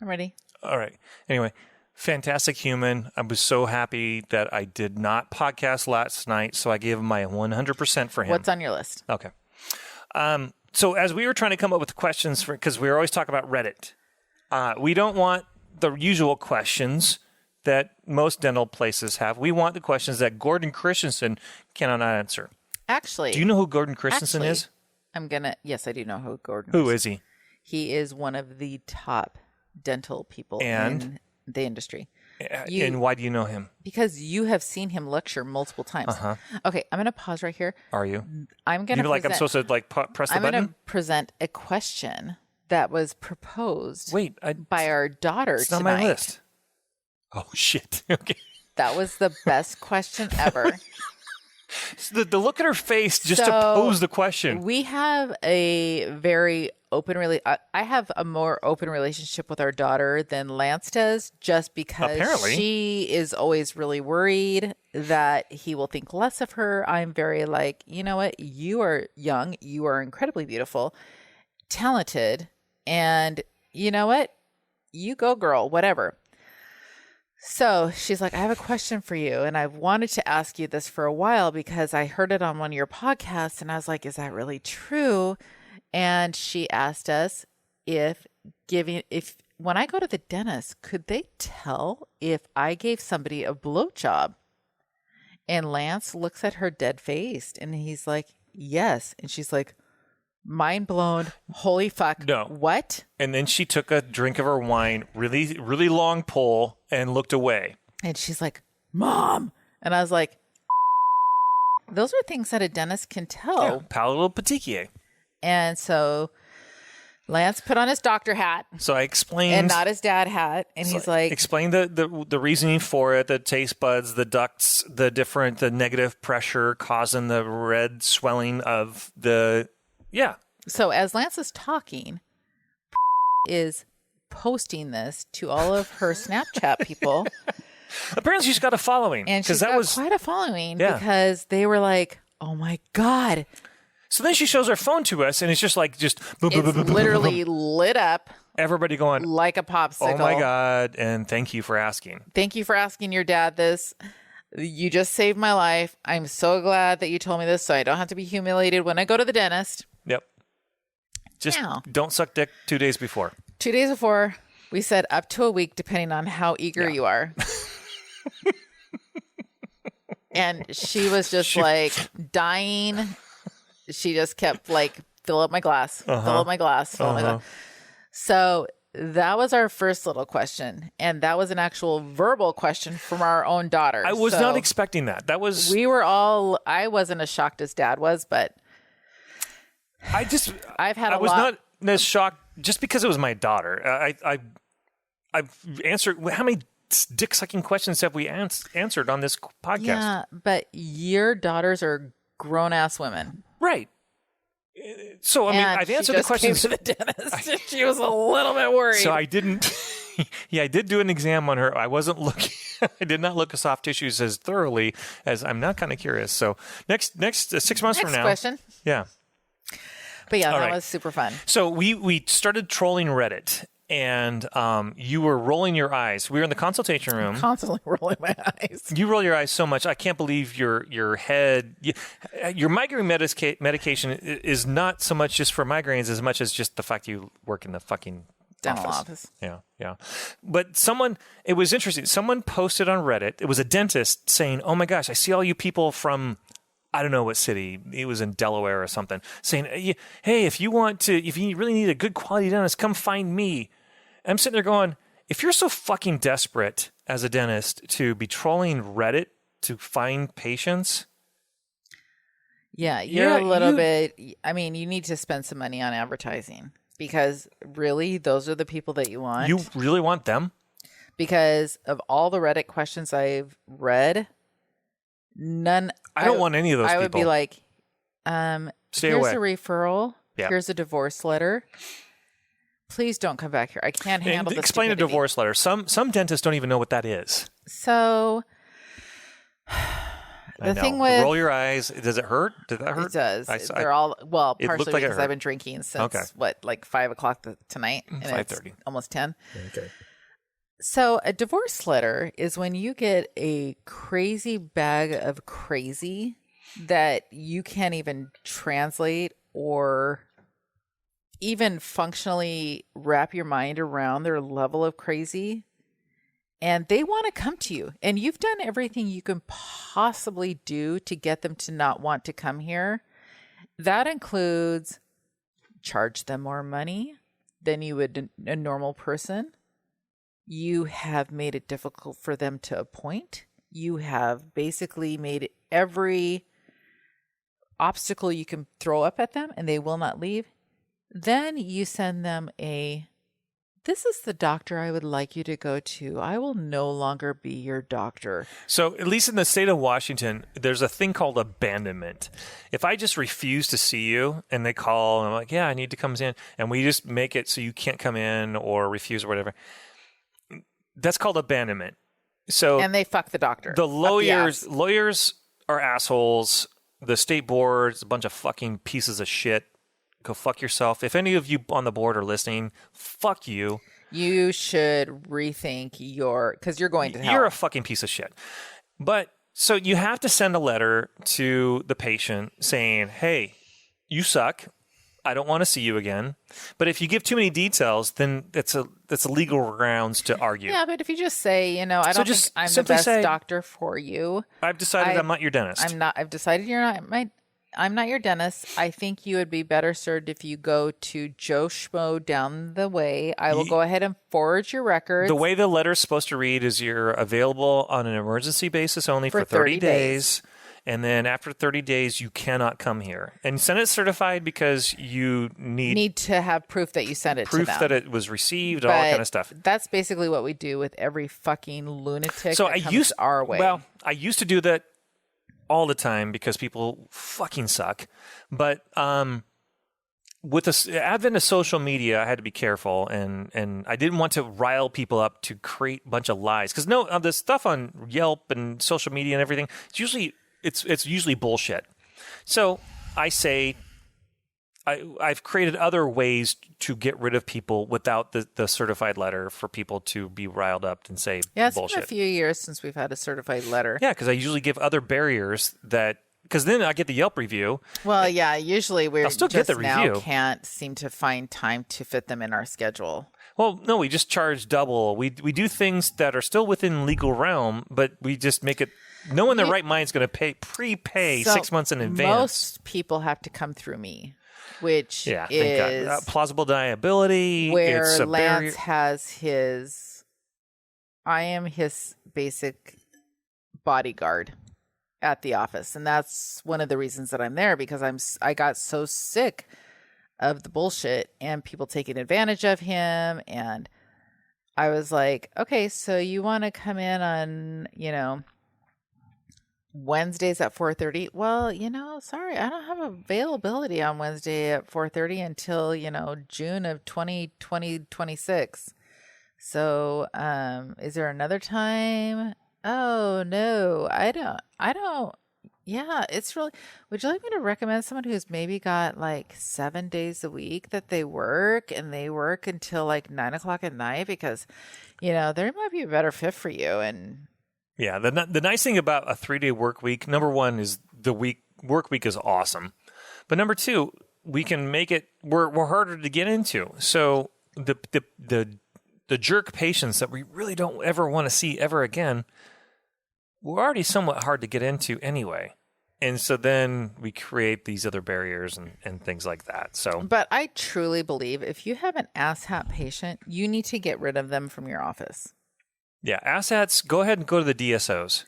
Speaker 4: I'm ready.
Speaker 3: All right. Anyway, fantastic human. I was so happy that I did not podcast last night, so I gave him my 100% for him.
Speaker 4: What's on your list?
Speaker 3: Okay. So as we were trying to come up with questions because we were always talking about Reddit, we don't want the usual questions that most dental places have. We want the questions that Gordon Christensen cannot answer.
Speaker 4: Actually,
Speaker 3: do you know who Gordon Christensen is?
Speaker 4: Yes, I do know who Gordon is.
Speaker 3: Who is he?
Speaker 4: He is one of the top dental people in the industry.
Speaker 3: And why do you know him?
Speaker 4: Because you have seen him lecture multiple times.
Speaker 3: Uh-huh.
Speaker 4: Okay, I'm going to pause right here.
Speaker 3: Are you?
Speaker 4: I'm going to
Speaker 3: I'm supposed to press the button?
Speaker 4: I'm going to present a question that was proposed by our daughter
Speaker 3: it's
Speaker 4: tonight.
Speaker 3: Not my list. Oh, shit. Okay.
Speaker 4: That was the best question ever.
Speaker 3: The look at her face just to pose the question.
Speaker 4: We have a very open I have a more open relationship with our daughter than Lance does, just because she is always really worried that he will think less of her. I'm very like, you know what? You are young. You are incredibly beautiful, talented. And you know what? You go, girl, whatever. So she's like, I have a question for you. And I've wanted to ask you this for a while because I heard it on one of your podcasts. And I was like, is that really true? And she asked us if when I go to the dentist, could they tell if I gave somebody a blowjob? And Lance looks at her dead faced and he's like, yes. And she's like, mind blown. Holy fuck.
Speaker 3: No.
Speaker 4: What?
Speaker 3: And then she took a drink of her wine, really, really long pull, and looked away.
Speaker 4: And she's like, Mom. And I was like, those are things that a dentist can tell.
Speaker 3: Yeah, palatal petechiae.
Speaker 4: And so Lance put on his doctor hat.
Speaker 3: So I explained.
Speaker 4: And not his dad hat. And he's like.
Speaker 3: Explain the reasoning for it, the taste buds, the ducts, the negative pressure causing the red swelling of the. Yeah.
Speaker 4: So as Lance is talking, is posting this to all of her Snapchat people.
Speaker 3: Apparently she's got a following.
Speaker 4: And she's got quite a following because they were like, oh my God.
Speaker 3: So then she shows her phone to us and it's just like, it's
Speaker 4: literally lit up.
Speaker 3: Everybody going.
Speaker 4: Like a popsicle.
Speaker 3: Oh my God. And thank you for asking.
Speaker 4: Thank you for asking your dad this. You just saved my life. I'm so glad that you told me this so I don't have to be humiliated when I go to the dentist.
Speaker 3: Yep. Just don't suck dick 2 days before.
Speaker 4: 2 days before, we said up to a week, depending on how eager you are. And she was just like dying. She just kept like, fill up my glass, fill up my glass, fill up my glass. So that was our first little question. And that was an actual verbal question from our own daughter.
Speaker 3: I was not expecting that.
Speaker 4: I wasn't as shocked as Dad was, but I was
Speaker 3: not as shocked just because it was my daughter. I've answered. How many dick sucking questions have we answered on this podcast?
Speaker 4: Yeah, but your daughters are grown ass women,
Speaker 3: right? So I mean, I've answered the questions.
Speaker 4: Came to the dentist. She was a little bit worried.
Speaker 3: So I didn't. Yeah, I did do an exam on her. I wasn't looking. I did not look at soft tissues as thoroughly as I'm not kind of curious. So next 6 months from now.
Speaker 4: Next question.
Speaker 3: Yeah.
Speaker 4: But yeah, that was super fun.
Speaker 3: So we started trolling Reddit, and you were rolling your eyes. We were in the consultation room.
Speaker 4: I'm constantly rolling my eyes.
Speaker 3: You roll your eyes so much. I can't believe your head. Your migraine medication is not so much just for migraines as much as just the fact you work in the fucking
Speaker 4: dental office.
Speaker 3: Yeah. But it was interesting. Someone posted on Reddit. It was a dentist saying, "Oh my gosh, I see all you people from." I don't know what city. It was in Delaware or something. Saying, hey, if you really need a good quality dentist, come find me. I'm sitting there going, if you're so fucking desperate as a dentist to be trolling Reddit to find patients.
Speaker 4: Yeah, you're a little bit, I mean, you need to spend some money on advertising because really those are the people that you want.
Speaker 3: You really want them?
Speaker 4: Because of all the Reddit questions I've read,
Speaker 3: I don't want any of those people.
Speaker 4: I would be like,
Speaker 3: stay
Speaker 4: here's
Speaker 3: away.
Speaker 4: a referral.
Speaker 3: Yeah.
Speaker 4: Here's a divorce letter. please don't come back here. I can't handle this.
Speaker 3: Explain a divorce letter. Some dentists don't even know what that is.
Speaker 4: So the thing with
Speaker 3: roll your eyes. Does it hurt? Did that hurt?
Speaker 4: It does. They're all partially
Speaker 3: like
Speaker 4: because I've been drinking since like 5 o'clock tonight, and
Speaker 3: 5:30,
Speaker 4: it's almost 10.
Speaker 3: Okay.
Speaker 4: So a divorce letter is when you get a crazy bag of crazy that you can't even translate or even functionally wrap your mind around their level of crazy. And they want to come to you. And you've done everything you can possibly do to get them to not want to come here. That includes charge them more money than you would a normal person. You have made it difficult for them to appoint. You have basically made every obstacle you can throw up at them, and they will not leave. Then you send them this is the doctor I would like you to go to. I will no longer be your doctor.
Speaker 3: So at least in the state of Washington, there's a thing called abandonment. If I just refuse to see you and they call and I'm like, yeah, I need to come in, and we just make it so you can't come in or refuse or whatever, that's called abandonment. So
Speaker 4: and they fuck the doctor.
Speaker 3: The lawyers are assholes. The state board's a bunch of fucking pieces of shit. Go fuck yourself. If any of you on the board are listening, fuck you.
Speaker 4: You should rethink because you're going to hell.
Speaker 3: You're a fucking piece of shit. But so you have to send a letter to the patient saying, hey, you suck. I don't want to see you again. But if you give too many details, then that's a legal grounds to argue.
Speaker 4: Yeah, but if you just say, I don't think I'm the best doctor for you.
Speaker 3: I've decided I'm not your dentist.
Speaker 4: I've decided I'm not your dentist. I think you would be better served if you go to Joe Schmo down the way. I will go ahead and forward your records.
Speaker 3: The way the letter's supposed to read is you're available on an emergency basis only for 30 days. And then after 30 days, you cannot come here. And send it certified because you need
Speaker 4: to have proof that you sent it to them.
Speaker 3: Proof that it was received, all that kind of stuff.
Speaker 4: That's basically what we do with every fucking lunatic that comes our way.
Speaker 3: Well, I used to do that all the time because people fucking suck. But with the advent of social media, I had to be careful, and I didn't want to rile people up to create a bunch of lies. Because the stuff on Yelp and social media and everything, it's usually bullshit. So I say I've created other ways to get rid of people without the certified letter for people to be riled up and say bullshit.
Speaker 4: Yeah, it's been a few years since we've had a certified letter.
Speaker 3: Yeah, because I usually give other barriers because then I get the Yelp review.
Speaker 4: Well, yeah, usually
Speaker 3: I'll still get the review.
Speaker 4: Can't seem to find time to fit them in our schedule.
Speaker 3: Well, no, we just charge double. We do things that are still within legal realm, but we just make it. No one in their right mind is going to prepay 6 months in advance.
Speaker 4: Most people have to come through me, which is
Speaker 3: plausible deniability.
Speaker 4: Where Lance has his. I am his basic bodyguard at the office, and that's one of the reasons that I'm there, because I got so sick of the bullshit and people taking advantage of him, and I was like, okay, so you want to come in on Wednesdays at 4:30? Well, sorry, I don't have availability on Wednesday at 4:30 until June of 2026. So is there another time? Oh no, I don't. Yeah, it's really. Would you like me to recommend someone who's maybe got like 7 days a week that they work, and they work until like 9 o'clock at night, because there might be a better fit for you. And
Speaker 3: yeah, the nice thing about a 3-day work week, number one, is the work week is awesome, but number two, we can make it we're harder to get into. So the jerk patients that we really don't ever want to see ever again, we're already somewhat hard to get into anyway. And so then we create these other barriers and things like that.
Speaker 4: But I truly believe if you have an asshat patient, you need to get rid of them from your office.
Speaker 3: Yeah, asshats, go ahead and go to the DSOs.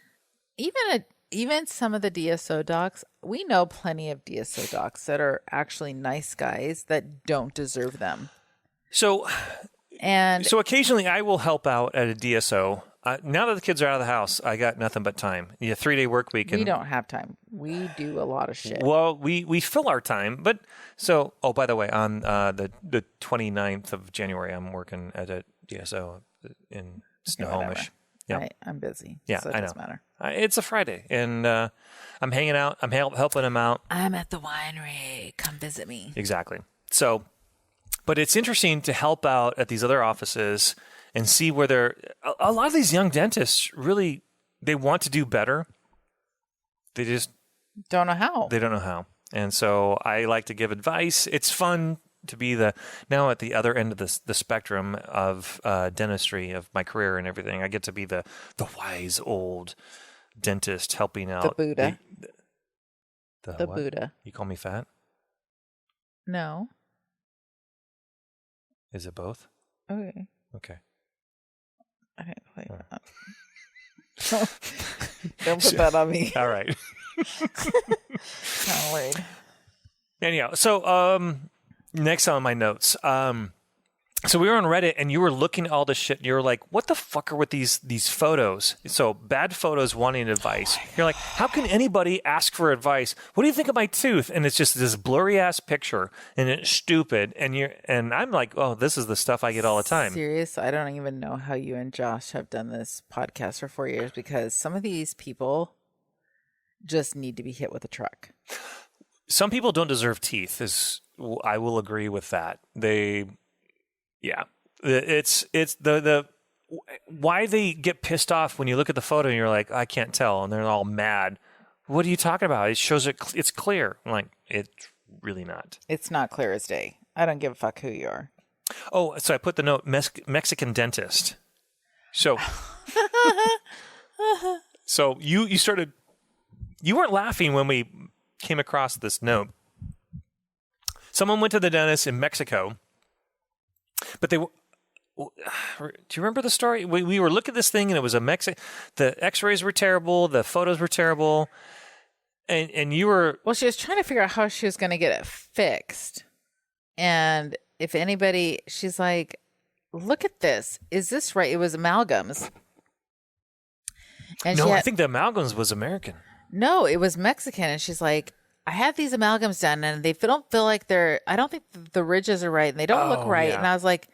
Speaker 4: Even some of the DSO docs, we know plenty of DSO docs that are actually nice guys that don't deserve them.
Speaker 3: So occasionally I will help out at a DSO. now that the kids are out of the house, I got nothing but time. 3-day work week.
Speaker 4: We don't have time. We do a lot of shit.
Speaker 3: Well, we fill our time. But by the way, on the 29th of January, I'm working at a DSO in Snohomish.
Speaker 4: Yeah, I'm busy.
Speaker 3: Yeah,
Speaker 4: so it doesn't matter.
Speaker 3: It's a Friday, and I'm hanging out. I'm helping them out.
Speaker 4: I'm at the winery. Come visit me.
Speaker 3: Exactly. So, but it's interesting to help out at these other offices and see where a lot of these young dentists really, they want to do better. They just
Speaker 4: don't know how.
Speaker 3: They don't know how. And so I like to give advice. It's fun to be now at the other end of the spectrum of dentistry of my career and everything. I get to be the wise old dentist helping out.
Speaker 4: The Buddha.
Speaker 3: The
Speaker 4: what? Buddha.
Speaker 3: You call me fat?
Speaker 4: No.
Speaker 3: Is it both?
Speaker 4: Okay.
Speaker 3: Okay.
Speaker 4: I didn't like that. Don't put that on me.
Speaker 3: All right.
Speaker 4: Not worried.
Speaker 3: Anyhow, so next on my notes. So we were on Reddit and you were looking at all this shit and you were like, what the fuck are with these photos? So bad photos wanting advice. You're like, how can anybody ask for advice? What do you think of my tooth? And it's just this blurry ass picture and it's stupid. And I'm like, oh, this is the stuff I get all the time.
Speaker 4: Serious? I don't even know how you and Josh have done this podcast for 4 years because some of these people just need to be hit with a truck.
Speaker 3: Some people don't deserve teeth. I will agree with that. It's the why they get pissed off when you look at the photo and you're like, I can't tell, and they're all mad. What are you talking about? It shows it's clear. I'm like, it's really not. It's
Speaker 4: not clear as day. I don't give a fuck who you are.
Speaker 3: Oh, so I put the note Mexican dentist. So, so you started. You weren't laughing when we came across this note. Someone went to the dentist in Mexico, but they. Do you remember the story? We were looking at this thing, and it was the X-rays were terrible, the photos were terrible, and you were.
Speaker 4: Well, she was trying to figure out how she was going to get it fixed, and if anybody, she's like, "Look at this. Is this right?" It was amalgams. And
Speaker 3: I think the amalgams was American.
Speaker 4: No, it was Mexican, and she's like, I had these amalgams done, and they don't feel like I don't think the ridges are right, and they don't look right. Yeah. And I was like,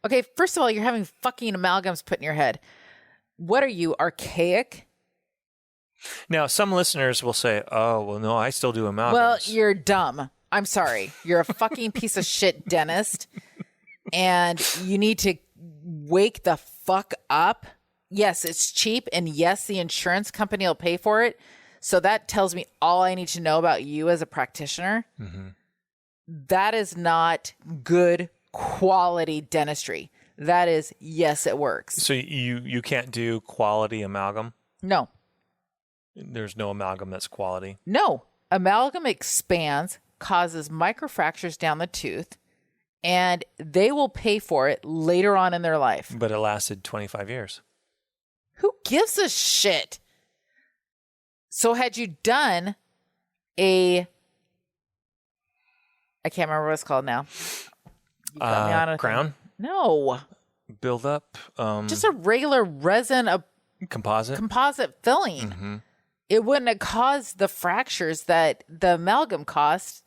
Speaker 4: okay, first of all, you're having fucking amalgams put in your head. What are you, archaic?
Speaker 3: Now, some listeners will say, oh, well, no, I still do amalgams.
Speaker 4: Well, you're dumb. I'm sorry. You're a fucking piece of shit dentist, and you need to wake the fuck up. Yes, it's cheap, and yes, the insurance company will pay for it. So that tells me all I need to know about you as a practitioner. Mm-hmm. That is not good quality dentistry. That is, yes, it works.
Speaker 3: So you can't do quality amalgam?
Speaker 4: No.
Speaker 3: There's no amalgam that's quality?
Speaker 4: No. Amalgam expands, causes microfractures down the tooth, and they will pay for it later on in their life.
Speaker 3: But it lasted 25 years.
Speaker 4: Who gives a shit? So had you done I can't remember what it's called now. You got me on a
Speaker 3: crown?
Speaker 4: Thing. No.
Speaker 3: Build up.
Speaker 4: Just a regular resin, composite filling. Mm-hmm. It wouldn't have caused the fractures that the amalgam caused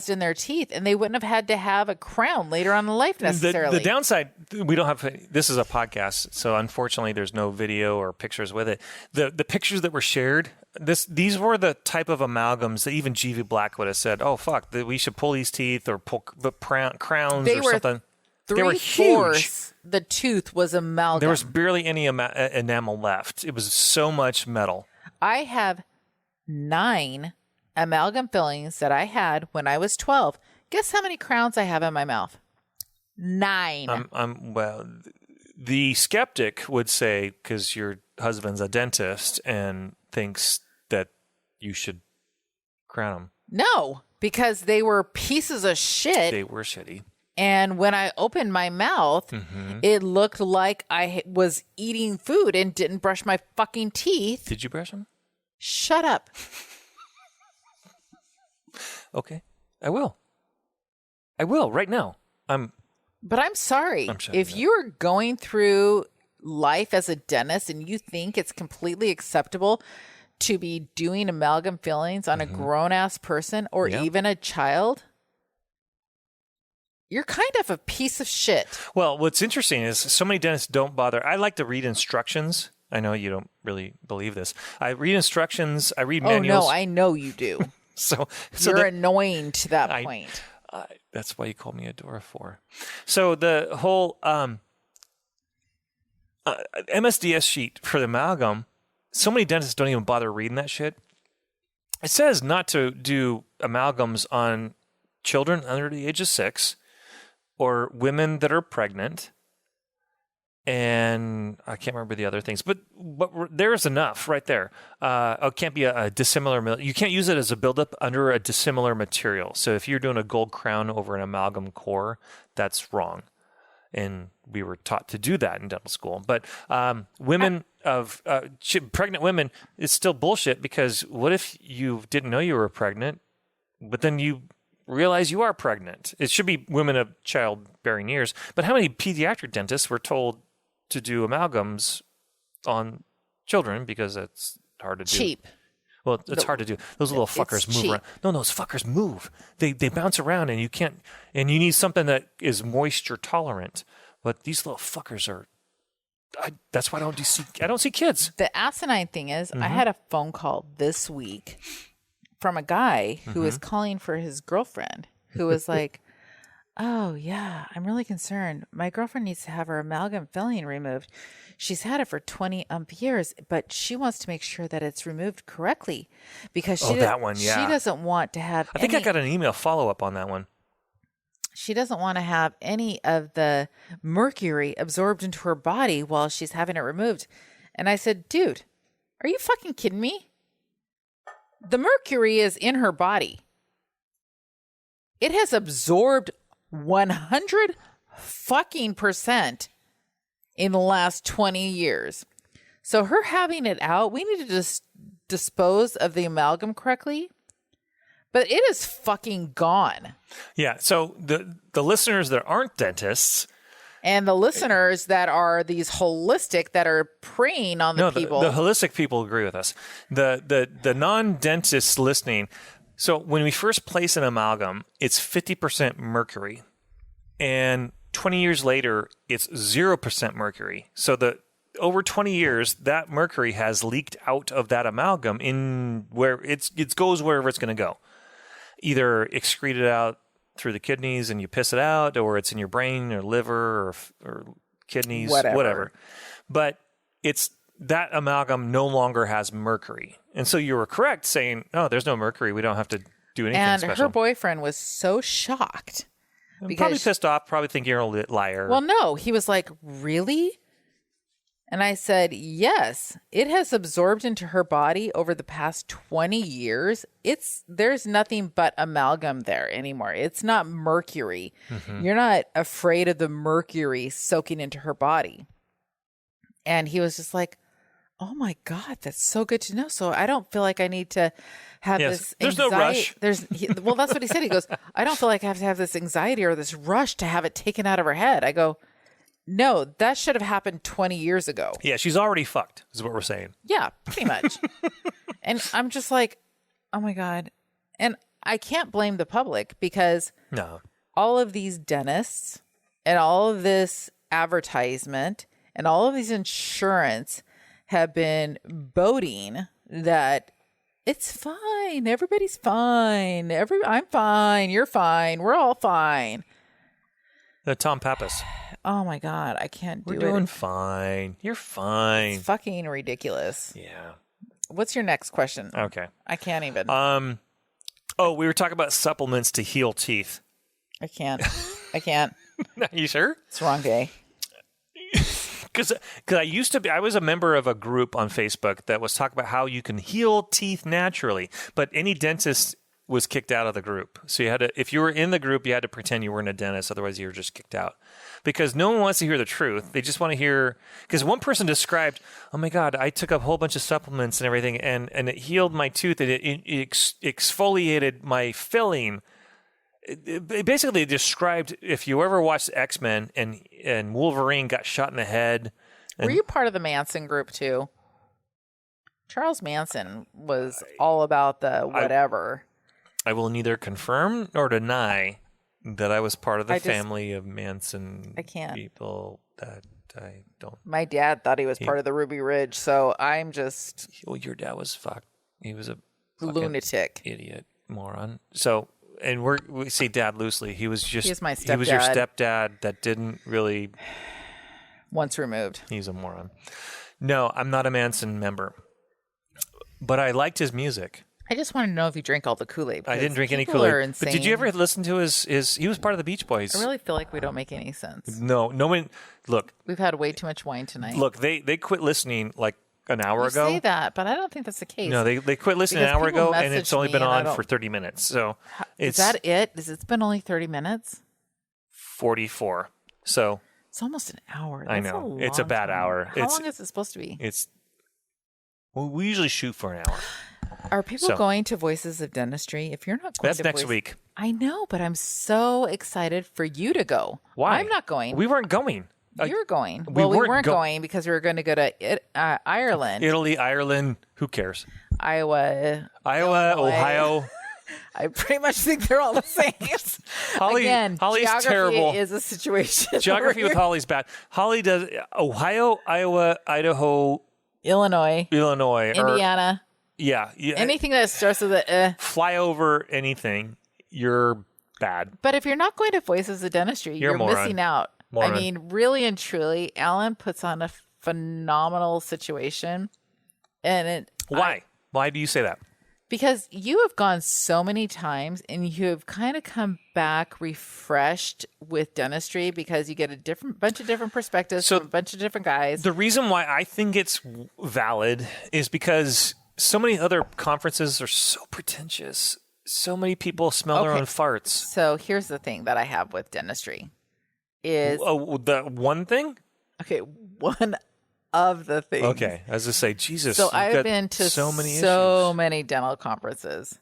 Speaker 4: in their teeth, and they wouldn't have had to have a crown later on in life necessarily.
Speaker 3: The downside, we don't have. This is a podcast, so unfortunately, there's no video or pictures with it. The pictures that were shared, these were the type of amalgams that even GV Black would have said, "Oh fuck, we should pull these teeth or pull crowns or something." They were huge.
Speaker 4: The tooth was amalgam.
Speaker 3: There was barely any enamel left. It was so much metal.
Speaker 4: I have 9 amalgam fillings that I had when I was 12. Guess how many crowns I have in my mouth? 9.
Speaker 3: Well, the skeptic would say, because your husband's a dentist and thinks that you should crown them.
Speaker 4: No, because they were pieces of shit.
Speaker 3: They were shitty.
Speaker 4: And when I opened my mouth, mm-hmm. It looked like I was eating food and didn't brush my fucking teeth.
Speaker 3: Did you brush them?
Speaker 4: Shut up.
Speaker 3: Okay, I will right now.
Speaker 4: But I'm sorry.
Speaker 3: I'm
Speaker 4: if you're going through life as a dentist and you think it's completely acceptable to be doing amalgam fillings on a grown-ass person or even a child, you're kind of a piece of shit.
Speaker 3: Well, what's interesting is so many dentists don't bother. I like to read instructions. I know you don't really believe this. I read instructions. I read manuals.
Speaker 4: Oh, no, I know you do.
Speaker 3: so
Speaker 4: you're annoying to that point.
Speaker 3: That's why you call me Adora for. So the whole MSDS sheet for the amalgam, so many dentists don't even bother reading that shit. It says not to do amalgams on children under the age of 6 or women that are pregnant. And I can't remember the other things, but there's enough right there. It can't be a dissimilar. You can't use it as a buildup under a dissimilar material. So if you're doing a gold crown over an amalgam core, that's wrong. And we were taught to do that in dental school. But pregnant women, it's still bullshit, because what if you didn't know you were pregnant, but then you realize you are pregnant? It should be women of childbearing years. But how many pediatric dentists were told to do amalgams on children because it's hard to do?
Speaker 4: Cheap.
Speaker 3: Well, it's hard to do. Those little fuckers move around. No, those fuckers move. They bounce around, and you can't. And you need something that is moisture tolerant. But these little fuckers are. That's why I don't see kids.
Speaker 4: The asinine thing is, I had a phone call this week from a guy who was calling for his girlfriend, who was like, "Oh yeah, I'm really concerned. My girlfriend needs to have her amalgam filling removed. She's had it for 20 years, but she wants to make sure that it's removed correctly because she doesn't want to have.
Speaker 3: I think I got an email follow up on that one.
Speaker 4: She doesn't want to have any of the mercury absorbed into her body while she's having it removed." And I said, "Dude, are you fucking kidding me? The mercury is in her body. It has absorbed 100 fucking % in the last 20 years. So her having it out, we need to just dispose of the amalgam correctly. But it is fucking gone."
Speaker 3: Yeah. So the listeners that aren't dentists,
Speaker 4: and the listeners that are these holistic that are preying on the people.
Speaker 3: The holistic people agree with us. The non-dentists listening. So when we first place an amalgam, it's 50% mercury. And 20 years later, it's 0% mercury. So over 20 years, that mercury has leaked out of that amalgam in where it goes wherever it's going to go. Either excreted out through the kidneys and you piss it out, or it's in your brain or liver or kidneys, whatever. But that amalgam no longer has mercury. And so you were correct saying, "Oh, there's no mercury. We don't have to do anything special."
Speaker 4: And her boyfriend was so shocked.
Speaker 3: Probably pissed off, probably thinking you're a liar.
Speaker 4: Well, no, he was like, "Really?" And I said, "Yes, it has absorbed into her body over the past 20 years. There's nothing but amalgam there anymore. It's not mercury. You're not afraid of the mercury soaking into her body." And he was just like, "Oh my God, that's so good to know. So I don't feel like I need to have this
Speaker 3: There's
Speaker 4: anxiety."
Speaker 3: no rush.
Speaker 4: Well, that's what he said. He goes, "I don't feel like I have to have this anxiety or this rush to have it taken out of her head." I go, "No, that should have happened 20 years ago."
Speaker 3: Yeah, she's already fucked, is what we're saying.
Speaker 4: Yeah, pretty much. And I'm just like, oh my God. And I can't blame the public, because all of these dentists and all of this advertisement and all of these insurance have been boasting that it's fine. Everybody's fine. I'm fine. You're fine. We're all fine.
Speaker 3: Tom Pappas.
Speaker 4: Oh my God, I can't do it.
Speaker 3: We're doing fine. You're fine.
Speaker 4: It's fucking ridiculous.
Speaker 3: Yeah.
Speaker 4: What's your next question?
Speaker 3: Okay.
Speaker 4: I can't even.
Speaker 3: We were talking about supplements to heal teeth.
Speaker 4: I can't. Are
Speaker 3: you sure?
Speaker 4: It's the wrong day.
Speaker 3: Because I was a member of a group on Facebook that was talking about how you can heal teeth naturally, but any dentist was kicked out of the group. So you had to, if you were in the group, you had to pretend you weren't a dentist. Otherwise, you were just kicked out, because no one wants to hear the truth. They just want to hear, because one person described, "Oh my God, I took a whole bunch of supplements and everything, and it healed my tooth, and it exfoliated my filling." It basically described, if you ever watched X-Men and Wolverine got shot in the head
Speaker 4: Were you part of the Manson group too? Charles Manson was all about the whatever.
Speaker 3: I will neither confirm nor deny that I was part of the family of Manson people that I don't.
Speaker 4: My dad thought he was part of the Ruby Ridge, so I'm just.
Speaker 3: Well, your dad was fucked. He was a
Speaker 4: lunatic,
Speaker 3: idiot, moron. So, and we say dad loosely. He was my stepdad. He was your stepdad that didn't really.
Speaker 4: Once removed.
Speaker 3: He's a moron. No, I'm not a Manson member, but I liked his music.
Speaker 4: I just wanted to know if you drank all the Kool-Aid.
Speaker 3: I didn't drink any Kool-Aid. But did you ever listen to his? He was part of the Beach Boys.
Speaker 4: I really feel like we don't make any sense.
Speaker 3: No one. Look,
Speaker 4: we've had way too much wine tonight.
Speaker 3: Look, they quit listening like an hour ago.
Speaker 4: You say that, but I don't think that's the case.
Speaker 3: No, they quit listening an hour ago, and it's only been on for 30 minutes. So
Speaker 4: is that it? It's been only 30 minutes?
Speaker 3: 44. So
Speaker 4: it's almost an hour.
Speaker 3: I know. It's a bad hour.
Speaker 4: How long is it supposed to be?
Speaker 3: We usually shoot for an hour.
Speaker 4: Are people going to Voices of Dentistry? If you're not going
Speaker 3: that's next week.
Speaker 4: I know, but I'm so excited for you to go.
Speaker 3: Why?
Speaker 4: I'm not going.
Speaker 3: We weren't going.
Speaker 4: You're going. We weren't going because we were going to go to Ireland.
Speaker 3: Italy, Ireland, who cares?
Speaker 4: Iowa,
Speaker 3: Ohio.
Speaker 4: I pretty much think they're all the same.
Speaker 3: Holly's
Speaker 4: geography
Speaker 3: terrible.
Speaker 4: Is a situation.
Speaker 3: Geography with Holly's bad. Holly does Ohio, Iowa, Idaho,
Speaker 4: Illinois,
Speaker 3: Indiana. Yeah.
Speaker 4: Anything that starts with a
Speaker 3: fly over anything, you're bad.
Speaker 4: But if you're not going to Voices of Dentistry, you're missing out. Moron. I mean, really and truly, Alan puts on a phenomenal situation. And
Speaker 3: why? Why do you say that?
Speaker 4: Because you have gone so many times and you have kind of come back refreshed with dentistry because you get a bunch of different perspectives from a bunch of different guys.
Speaker 3: The reason why I think it's valid is because so many other conferences are so pretentious. So many people smell their own farts.
Speaker 4: So here's the thing that I have with dentistry is...
Speaker 3: the one thing?
Speaker 4: Okay, one of the things.
Speaker 3: Okay, as I say, Jesus.
Speaker 4: So I've been to so many dental conferences.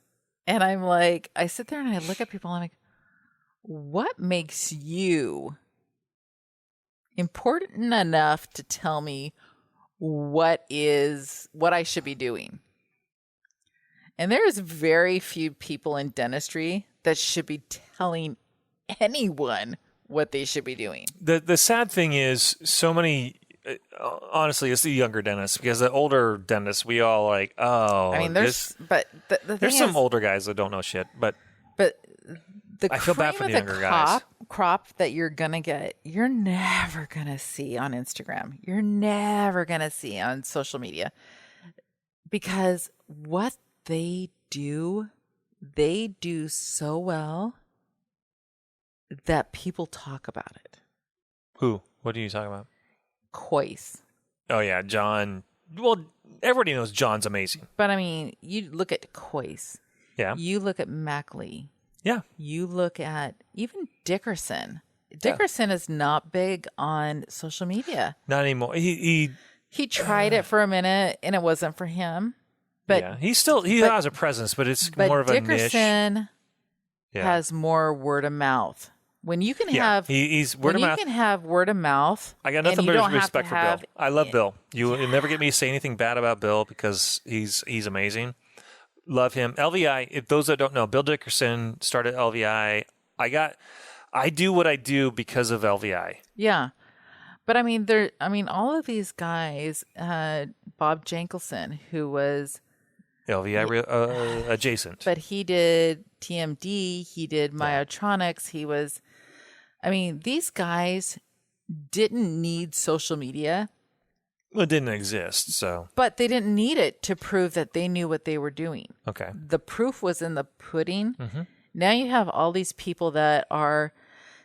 Speaker 4: And I'm like, I sit there and I look at people and I'm like, what makes you important enough to tell me what I should be doing? And there's very few people in dentistry that should be telling anyone what they should be doing.
Speaker 3: The sad thing is so many, honestly, it's the younger dentists, because the older dentists, we all like,
Speaker 4: I mean, there's
Speaker 3: some older guys that don't know shit, but I feel bad for the younger guys.
Speaker 4: Crop that you're going to get, you're never going to see on Instagram. You're never going to see on social media, because what they do so well that people talk about it.
Speaker 3: Who? What are you talking about?
Speaker 4: Kois.
Speaker 3: Oh, yeah, John. Well, everybody knows John's amazing.
Speaker 4: But, I mean, you look at Kois.
Speaker 3: Yeah.
Speaker 4: You look at Mackley.
Speaker 3: Yeah.
Speaker 4: You look at even Dickerson. Dickerson is not big on social media.
Speaker 3: Not anymore. He
Speaker 4: tried it for a minute, and it wasn't for him. But
Speaker 3: yeah, he has a presence, but it's more of a niche.
Speaker 4: Dickerson has more word of mouth. When you can have
Speaker 3: he's word of mouth.
Speaker 4: You can have word of mouth.
Speaker 3: I got nothing but respect for Bill. I love Bill. You'll never get me to say anything bad about Bill because he's amazing. Love him. LVI. If those that don't know, Bill Dickerson started LVI. I do what I do because of LVI.
Speaker 4: Yeah. But I mean, all of these guys, Bob Jankelson, who was
Speaker 3: LVI adjacent,
Speaker 4: but he did TMD, he did Myotronics. He was, these guys didn't need social media.
Speaker 3: Well, it didn't exist, so.
Speaker 4: But they didn't need it to prove that they knew what they were doing.
Speaker 3: Okay.
Speaker 4: The proof was in the pudding.
Speaker 3: Mm-hmm.
Speaker 4: Now you have all these people that are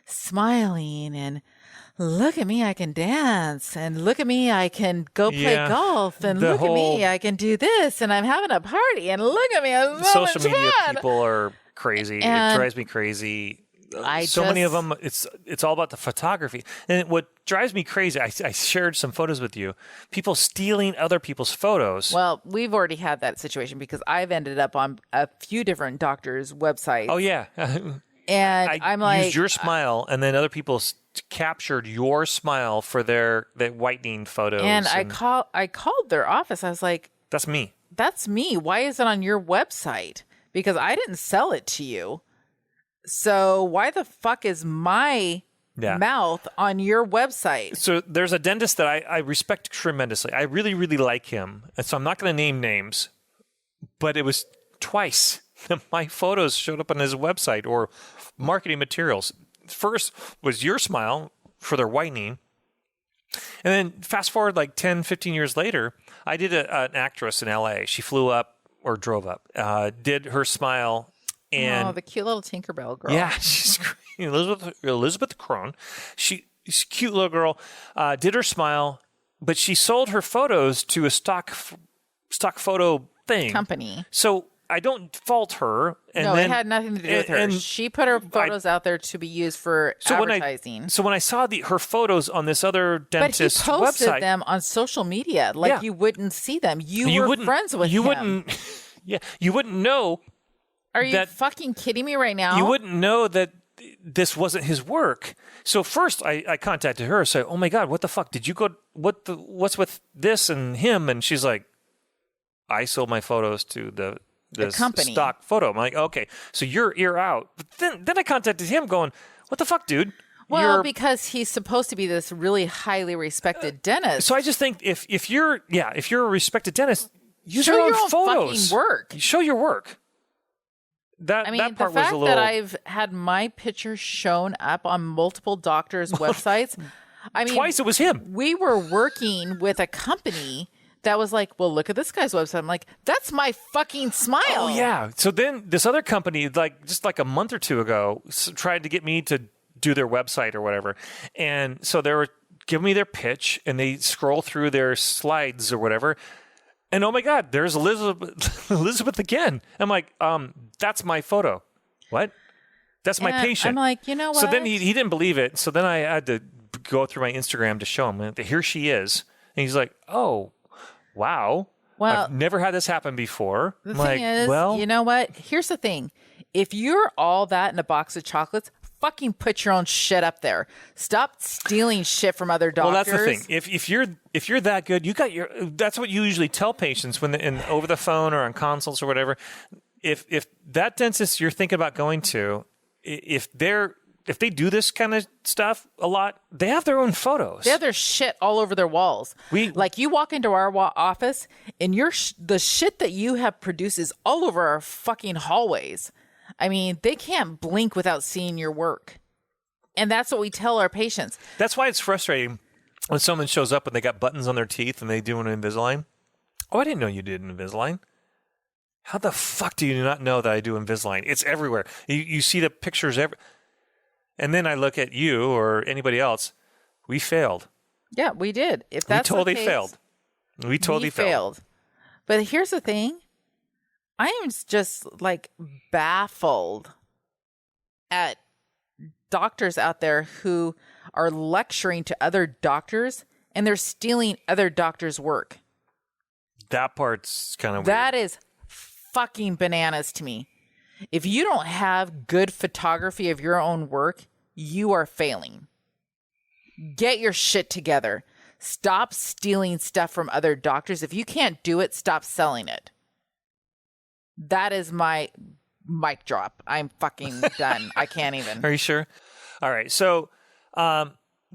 Speaker 4: smiling and look at me, I can dance, and look at me, I can go play golf, and look at me, I can do this, and I'm having a party, and look at me, I'm so
Speaker 3: social media fun. People are crazy. And it drives me crazy. Many of them, it's all about the photography. And what drives me crazy, I shared some photos with you, people stealing other people's photos.
Speaker 4: Well, we've already had that situation because I've ended up on a few different doctors' websites.
Speaker 3: Oh, yeah.
Speaker 4: And I'm like,
Speaker 3: used your smile, and then other people captured your smile for their whitening photos.
Speaker 4: And I called their office. I was like,
Speaker 3: that's me.
Speaker 4: That's me. Why is it on your website? Because I didn't sell it to you. So why the fuck is my mouth on your website?
Speaker 3: So there's a dentist that I respect tremendously. I really, really like him. And so I'm not going to name names, but it was twice that my photos showed up on his website or marketing materials. First was your smile for their whitening. And then fast forward like 10, 15 years later, I did an actress in LA. She flew up or drove up, did her smile. And
Speaker 4: the cute little Tinkerbell girl.
Speaker 3: Yeah, she's great. Elizabeth Crone. She's a cute little girl. Did her smile, but she sold her photos to a stock photo thing.
Speaker 4: Company.
Speaker 3: So I don't fault her. And
Speaker 4: no,
Speaker 3: then,
Speaker 4: it had nothing to do with her. She put her photos out there to be used for advertising.
Speaker 3: When I saw her photos on this other dentist's website. But he posted
Speaker 4: them on social media like you wouldn't see them. You were friends with him.
Speaker 3: You wouldn't know.
Speaker 4: Are you fucking kidding me right now?
Speaker 3: You wouldn't know that this wasn't his work. So first I contacted her and said, oh my God, what the fuck? Did you go, what's with this and him? And she's like, I sold my photos to the company stock photo. I'm like, okay, so you're out. But then I contacted him going, what the fuck, dude?
Speaker 4: Well, because he's supposed to be this really highly respected dentist.
Speaker 3: So I just think if you're a respected dentist, use
Speaker 4: show
Speaker 3: your own photos.
Speaker 4: Fucking work.
Speaker 3: Show your work. That part
Speaker 4: the fact
Speaker 3: was a little...
Speaker 4: that I've had my picture shown up on multiple doctors' websites.
Speaker 3: Twice it was him.
Speaker 4: We were working with a company that was like, well, look at this guy's website. I'm like, that's my fucking smile.
Speaker 3: Oh, yeah. So then this other company, just a month or two ago, tried to get me to do their website or whatever. And so they were giving me their pitch, and they scroll through their slides or whatever. And oh my God, there's Elizabeth again. I'm like, that's my photo. What? That's my patient.
Speaker 4: I'm like, you know what?
Speaker 3: So then he didn't believe it. So then I had to go through my Instagram to show him. And here she is. And he's like, oh, wow. Well, I've never had this happen before.
Speaker 4: The thing is, you know what? Here's the thing. If you're all that in a box of chocolates, fucking put your own shit up there. Stop stealing shit from other doctors.
Speaker 3: Well, that's the thing. If you're that good, that's what you usually tell patients when over the phone or on consults or whatever. If that dentist you're thinking about going to, if they do this kind of stuff a lot, they have their own photos.
Speaker 4: They have their shit all over their walls. Like you walk into our office and the shit that you have produced is all over our fucking hallways. I mean, they can't blink without seeing your work. And that's what we tell our patients.
Speaker 3: That's why it's frustrating when someone shows up and they got buttons on their teeth and they do an Invisalign. Oh, I didn't know you did an Invisalign. How the fuck do you not know that I do Invisalign? It's everywhere. You see the pictures and then I look at you or anybody else. We failed.
Speaker 4: Yeah, we did. If that's
Speaker 3: we totally
Speaker 4: the case,
Speaker 3: failed. We totally failed.
Speaker 4: But here's the thing. I am just baffled at doctors out there who are lecturing to other doctors and they're stealing other doctors' work.
Speaker 3: That part's kind of weird.
Speaker 4: That is fucking bananas to me. If you don't have good photography of your own work, you are failing. Get your shit together. Stop stealing stuff from other doctors. If you can't do it, stop selling it. That is my mic drop. I'm fucking done. I can't even.
Speaker 3: Are you sure? All right. So,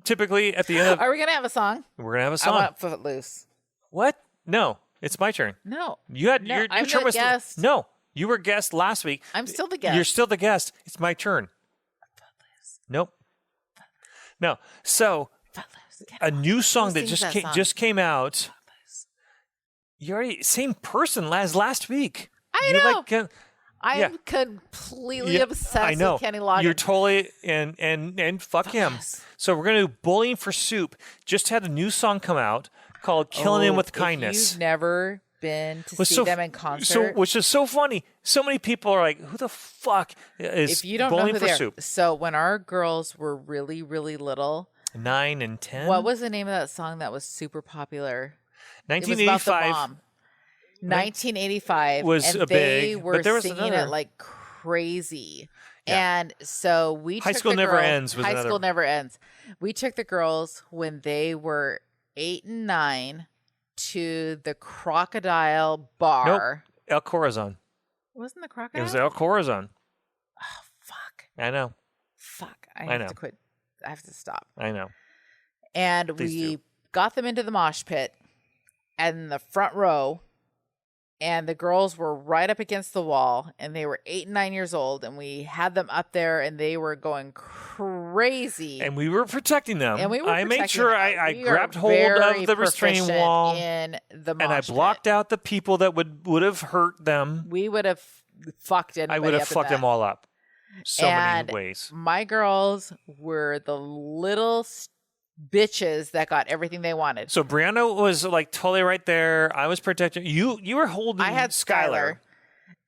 Speaker 3: typically at the end of...
Speaker 4: Are we going to have a song?
Speaker 3: We're going to have a song.
Speaker 4: I want Footloose.
Speaker 3: What? No. It's my turn.
Speaker 4: No.
Speaker 3: Your
Speaker 4: I'm
Speaker 3: turn
Speaker 4: the guest.
Speaker 3: No. You were guest last week.
Speaker 4: I'm still the guest.
Speaker 3: You're still the guest. It's my turn.
Speaker 4: Footloose.
Speaker 3: Nope. Footloose. No. So, a new song that just came out. Footloose. You already... Same person as last week.
Speaker 4: I know. I'm completely obsessed with Kenny Loggins.
Speaker 3: You're totally and fuck him. So we're gonna do Bullying for Soup. Just had a new song come out called "Killing Him with Kindness."
Speaker 4: If you've never been to see them in concert,
Speaker 3: which is so funny. So many people are like, "Who the fuck is
Speaker 4: if you don't
Speaker 3: Bullying
Speaker 4: know who
Speaker 3: for
Speaker 4: they are.
Speaker 3: Soup?"
Speaker 4: So when our girls were really, really little,
Speaker 3: 9 and 10.
Speaker 4: What was the name of that song that was super popular?
Speaker 3: 1985.
Speaker 4: It was about the bomb. 1985
Speaker 3: was
Speaker 4: and
Speaker 3: a
Speaker 4: they
Speaker 3: big,
Speaker 4: were
Speaker 3: but there was
Speaker 4: singing
Speaker 3: another.
Speaker 4: it like crazy. And so we
Speaker 3: High
Speaker 4: took
Speaker 3: School
Speaker 4: the
Speaker 3: Never
Speaker 4: girls-
Speaker 3: Ends was
Speaker 4: High
Speaker 3: another-
Speaker 4: School Never Ends. We took the girls when they were 8 and 9 to the Crocodile Bar.
Speaker 3: Nope. El Corazon.
Speaker 4: Wasn't the
Speaker 3: It
Speaker 4: Crocodile?
Speaker 3: was El Corazon.
Speaker 4: Oh, fuck.
Speaker 3: I know.
Speaker 4: Fuck.
Speaker 3: I
Speaker 4: have
Speaker 3: know.
Speaker 4: to quit. I have to stop.
Speaker 3: I know.
Speaker 4: And
Speaker 3: Please
Speaker 4: we
Speaker 3: do.
Speaker 4: got them into the mosh pit and the front row. And the girls were right up against the wall, and they were 8 and 9 years old, and we had them up there, and they were going crazy.
Speaker 3: And we were protecting them.
Speaker 4: And we were
Speaker 3: I made
Speaker 4: protecting
Speaker 3: sure
Speaker 4: them.
Speaker 3: I
Speaker 4: We
Speaker 3: grabbed
Speaker 4: are
Speaker 3: hold
Speaker 4: very
Speaker 3: of the restraining
Speaker 4: proficient
Speaker 3: wall,
Speaker 4: in the mosh
Speaker 3: and I blocked
Speaker 4: pit.
Speaker 3: out the people that would have hurt them.
Speaker 4: We would have fucked anybody
Speaker 3: I would have
Speaker 4: up in
Speaker 3: fucked
Speaker 4: that.
Speaker 3: them all up so
Speaker 4: And
Speaker 3: many ways.
Speaker 4: My girls were the little bitches that got everything they wanted.
Speaker 3: So Brianna was like totally right there. I was protecting you. You were holding.
Speaker 4: I had Skylar.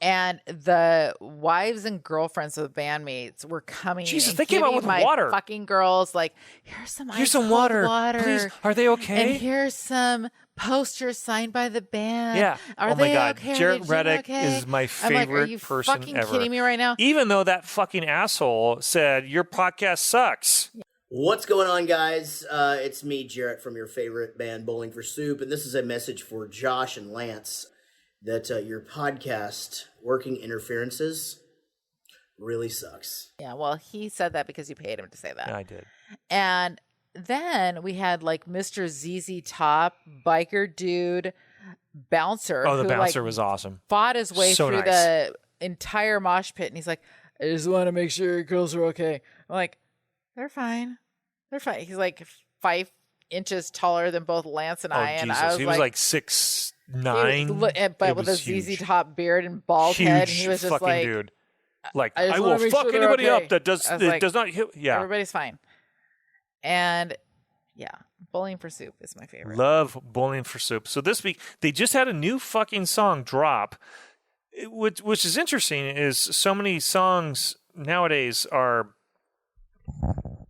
Speaker 4: And the wives and girlfriends of the bandmates were coming.
Speaker 3: Jesus,
Speaker 4: and
Speaker 3: they came out
Speaker 4: giving
Speaker 3: with
Speaker 4: my
Speaker 3: water.
Speaker 4: Fucking girls, like, here's some
Speaker 3: water.
Speaker 4: water.
Speaker 3: Please, are they okay?
Speaker 4: And here's some posters signed by the band.
Speaker 3: Yeah.
Speaker 4: Are
Speaker 3: Oh
Speaker 4: they
Speaker 3: my God.
Speaker 4: okay? Are
Speaker 3: Jared
Speaker 4: they doing
Speaker 3: Reddick
Speaker 4: okay?
Speaker 3: is my
Speaker 4: I'm like, are
Speaker 3: favorite
Speaker 4: you
Speaker 3: person
Speaker 4: fucking
Speaker 3: ever.
Speaker 4: kidding me right now?
Speaker 3: Even though that fucking asshole said your podcast sucks.
Speaker 5: What's going on, guys? It's me, Jarrett, from your favorite band, Bowling for Soup, and this is a message for Josh and Lance that your podcast, Working Interferences, really sucks.
Speaker 4: Yeah, well, he said that because you paid him to say that.
Speaker 3: Yeah, I did.
Speaker 4: And then we had like Mr. ZZ Top, biker dude, bouncer.
Speaker 3: Oh, the
Speaker 4: who,
Speaker 3: bouncer
Speaker 4: like,
Speaker 3: was awesome.
Speaker 4: fought his way
Speaker 3: So
Speaker 4: through
Speaker 3: nice.
Speaker 4: the entire mosh pit, and he's like, I just want to make sure your girls are okay. I'm like, they're fine. They're fine. He's like 5 inches taller than both Lance and
Speaker 3: Oh,
Speaker 4: I. And
Speaker 3: Jesus.
Speaker 4: I was
Speaker 3: He was like
Speaker 4: he
Speaker 3: 6'9".
Speaker 4: was- but
Speaker 3: It
Speaker 4: with a
Speaker 3: was
Speaker 4: ZZ
Speaker 3: huge.
Speaker 4: Top beard and bald
Speaker 3: Huge
Speaker 4: head. And he was just
Speaker 3: fucking
Speaker 4: like,
Speaker 3: dude. Like,
Speaker 4: I just
Speaker 3: I
Speaker 4: wanna
Speaker 3: will
Speaker 4: make
Speaker 3: fuck
Speaker 4: sure they're
Speaker 3: anybody
Speaker 4: okay.
Speaker 3: up that does
Speaker 4: I was
Speaker 3: that
Speaker 4: like,
Speaker 3: does not hit. Yeah.
Speaker 4: everybody's fine. And yeah, Bowling for Soup is my favorite.
Speaker 3: Love Bowling for Soup. So this week, they just had a new fucking song drop. Which is interesting is so many songs nowadays are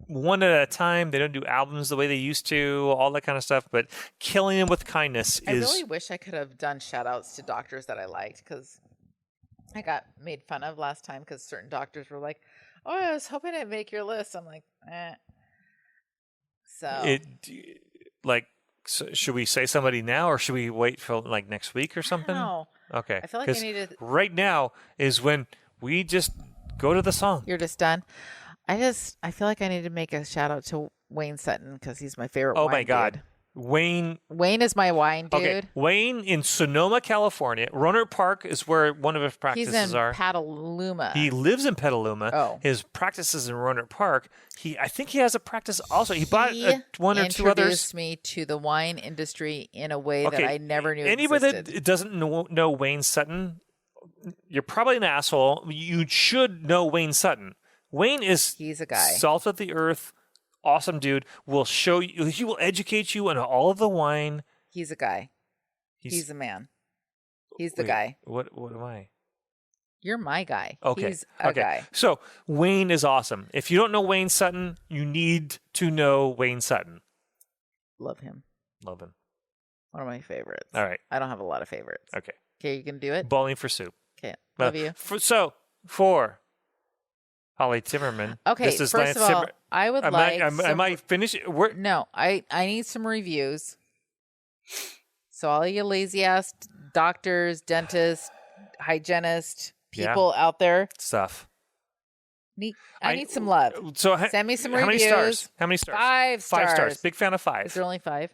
Speaker 3: one at a time. They don't do albums the way they used to, all that kind of stuff. But Killing Them with Kindness
Speaker 4: I
Speaker 3: is...
Speaker 4: really wish I could have done shout outs to doctors that I liked, because I got made fun of last time because certain doctors were like, oh, I was hoping I'd make your list. I'm like, eh. So
Speaker 3: So should we say somebody now, or should we wait for like next week or something?
Speaker 4: no,
Speaker 3: Okay.
Speaker 4: I feel like I
Speaker 3: 'Cause
Speaker 4: need to.
Speaker 3: right now is when we just go to the song.
Speaker 4: You're just done. I feel like I need to make a shout out to Wayne Sutton because he's my favorite.
Speaker 3: Oh
Speaker 4: wine
Speaker 3: my God.
Speaker 4: dude.
Speaker 3: Wayne.
Speaker 4: Wayne is my wine dude.
Speaker 3: Okay. Wayne in Sonoma, California. Rohnert Park is where one of his
Speaker 4: He's
Speaker 3: practices
Speaker 4: in
Speaker 3: are.
Speaker 4: Petaluma.
Speaker 3: He lives in Petaluma.
Speaker 4: Oh.
Speaker 3: His practice is in Rohnert Park. I think he has a practice also. He bought one or two others.
Speaker 4: Introduced me to the wine industry in a way that
Speaker 3: Okay,
Speaker 4: I never knew
Speaker 3: Anybody
Speaker 4: existed.
Speaker 3: that doesn't know Wayne Sutton, you're probably an asshole. You should know Wayne Sutton. Wayne is
Speaker 4: He's a guy.
Speaker 3: salt of the earth, awesome dude. Will show you. He will educate you on all of the wine.
Speaker 4: He's a guy. He's a man. He's the
Speaker 3: wait,
Speaker 4: guy.
Speaker 3: What am I?
Speaker 4: You're my guy.
Speaker 3: Okay.
Speaker 4: He's a guy.
Speaker 3: So Wayne is awesome. If you don't know Wayne Sutton, you need to know Wayne Sutton.
Speaker 4: Love him.
Speaker 3: Love him.
Speaker 4: One of my favorites.
Speaker 3: All right.
Speaker 4: I don't have a lot of favorites.
Speaker 3: Okay.
Speaker 4: Okay, you can do it?
Speaker 3: Bowling for Soup.
Speaker 4: Okay. Love you.
Speaker 3: For Holly Timmerman.
Speaker 4: Okay,
Speaker 3: this is
Speaker 4: first
Speaker 3: Lance
Speaker 4: of all,
Speaker 3: Timmer-
Speaker 4: I would
Speaker 3: Am
Speaker 4: like
Speaker 3: I finished?
Speaker 4: No, I need some reviews. So all you lazy ass doctors, dentists, hygienists, people out there,
Speaker 3: Stuff.
Speaker 4: I need some love.
Speaker 3: So
Speaker 4: Send me some
Speaker 3: how
Speaker 4: reviews.
Speaker 3: many stars? How many stars?
Speaker 4: 5 stars.
Speaker 3: 5 stars. Big fan of
Speaker 4: Is
Speaker 3: 5.
Speaker 4: there only 5?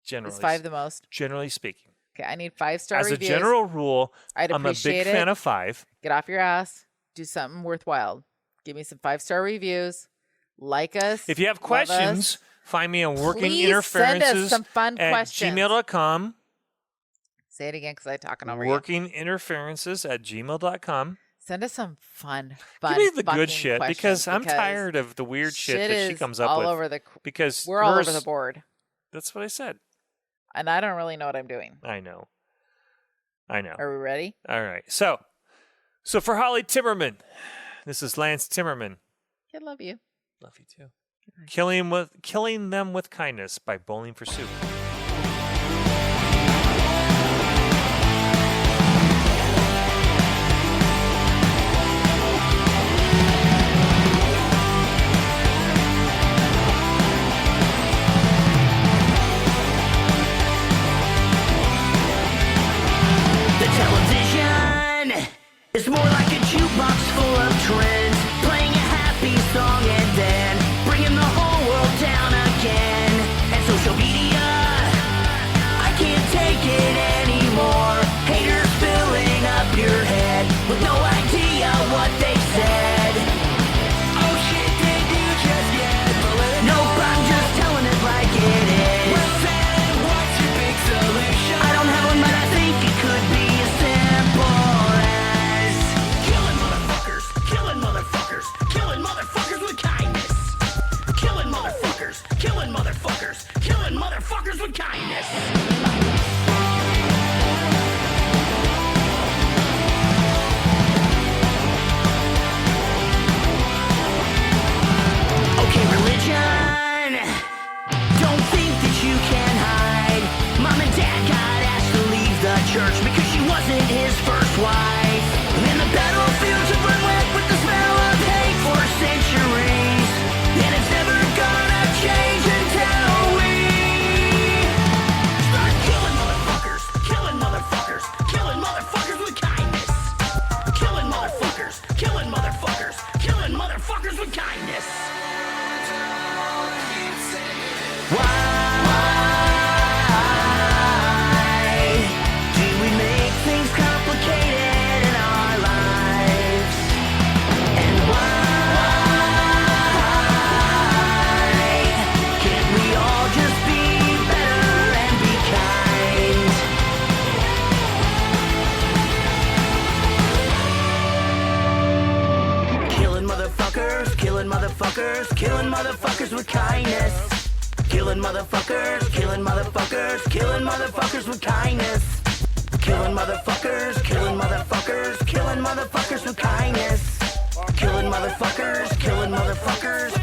Speaker 3: Generally,
Speaker 4: Is 5 the most?
Speaker 3: generally speaking,
Speaker 4: Okay, I need 5-star
Speaker 3: as
Speaker 4: reviews.
Speaker 3: a general rule,
Speaker 4: I'd
Speaker 3: I'm a
Speaker 4: appreciate
Speaker 3: big fan
Speaker 4: it.
Speaker 3: of 5.
Speaker 4: Get off your ass. Do something worthwhile. Give me some 5-star reviews. Like us.
Speaker 3: If you have
Speaker 4: love
Speaker 3: questions,
Speaker 4: us.
Speaker 3: find me on Working
Speaker 4: Please
Speaker 3: Interferences
Speaker 4: send us some fun
Speaker 3: at
Speaker 4: questions.
Speaker 3: gmail.com.
Speaker 4: Say it again because I'm talking over you.
Speaker 3: Working Interferences at gmail.com.
Speaker 4: Send us some fun
Speaker 3: Give me the
Speaker 4: fucking
Speaker 3: good shit
Speaker 4: questions,
Speaker 3: because I'm tired of the weird shit that she
Speaker 4: is
Speaker 3: comes up
Speaker 4: all
Speaker 3: with.
Speaker 4: over the.
Speaker 3: Because
Speaker 4: We're all over
Speaker 3: hers-
Speaker 4: the board,
Speaker 3: That's what I said.
Speaker 4: and I don't really know what I'm doing.
Speaker 3: I know.
Speaker 4: Are we ready?
Speaker 3: All right. So for Holly Timmerman, this is Lance Timmerman.
Speaker 4: I love you.
Speaker 3: Love you too. Killing Them with Kindness by Bowling for Soup.
Speaker 6: kindness. Why do we make things complicated in our lives? And why can't we all just be better and be kind? Killing motherfuckers, killing motherfuckers, killing motherfuckers with kindness. Killing motherfuckers, killing motherfuckers, killing motherfuckers with kindness. Killing motherfuckers, killing motherfuckers, killing motherfuckers with kindness. Killing motherfuckers, killing motherfuckers,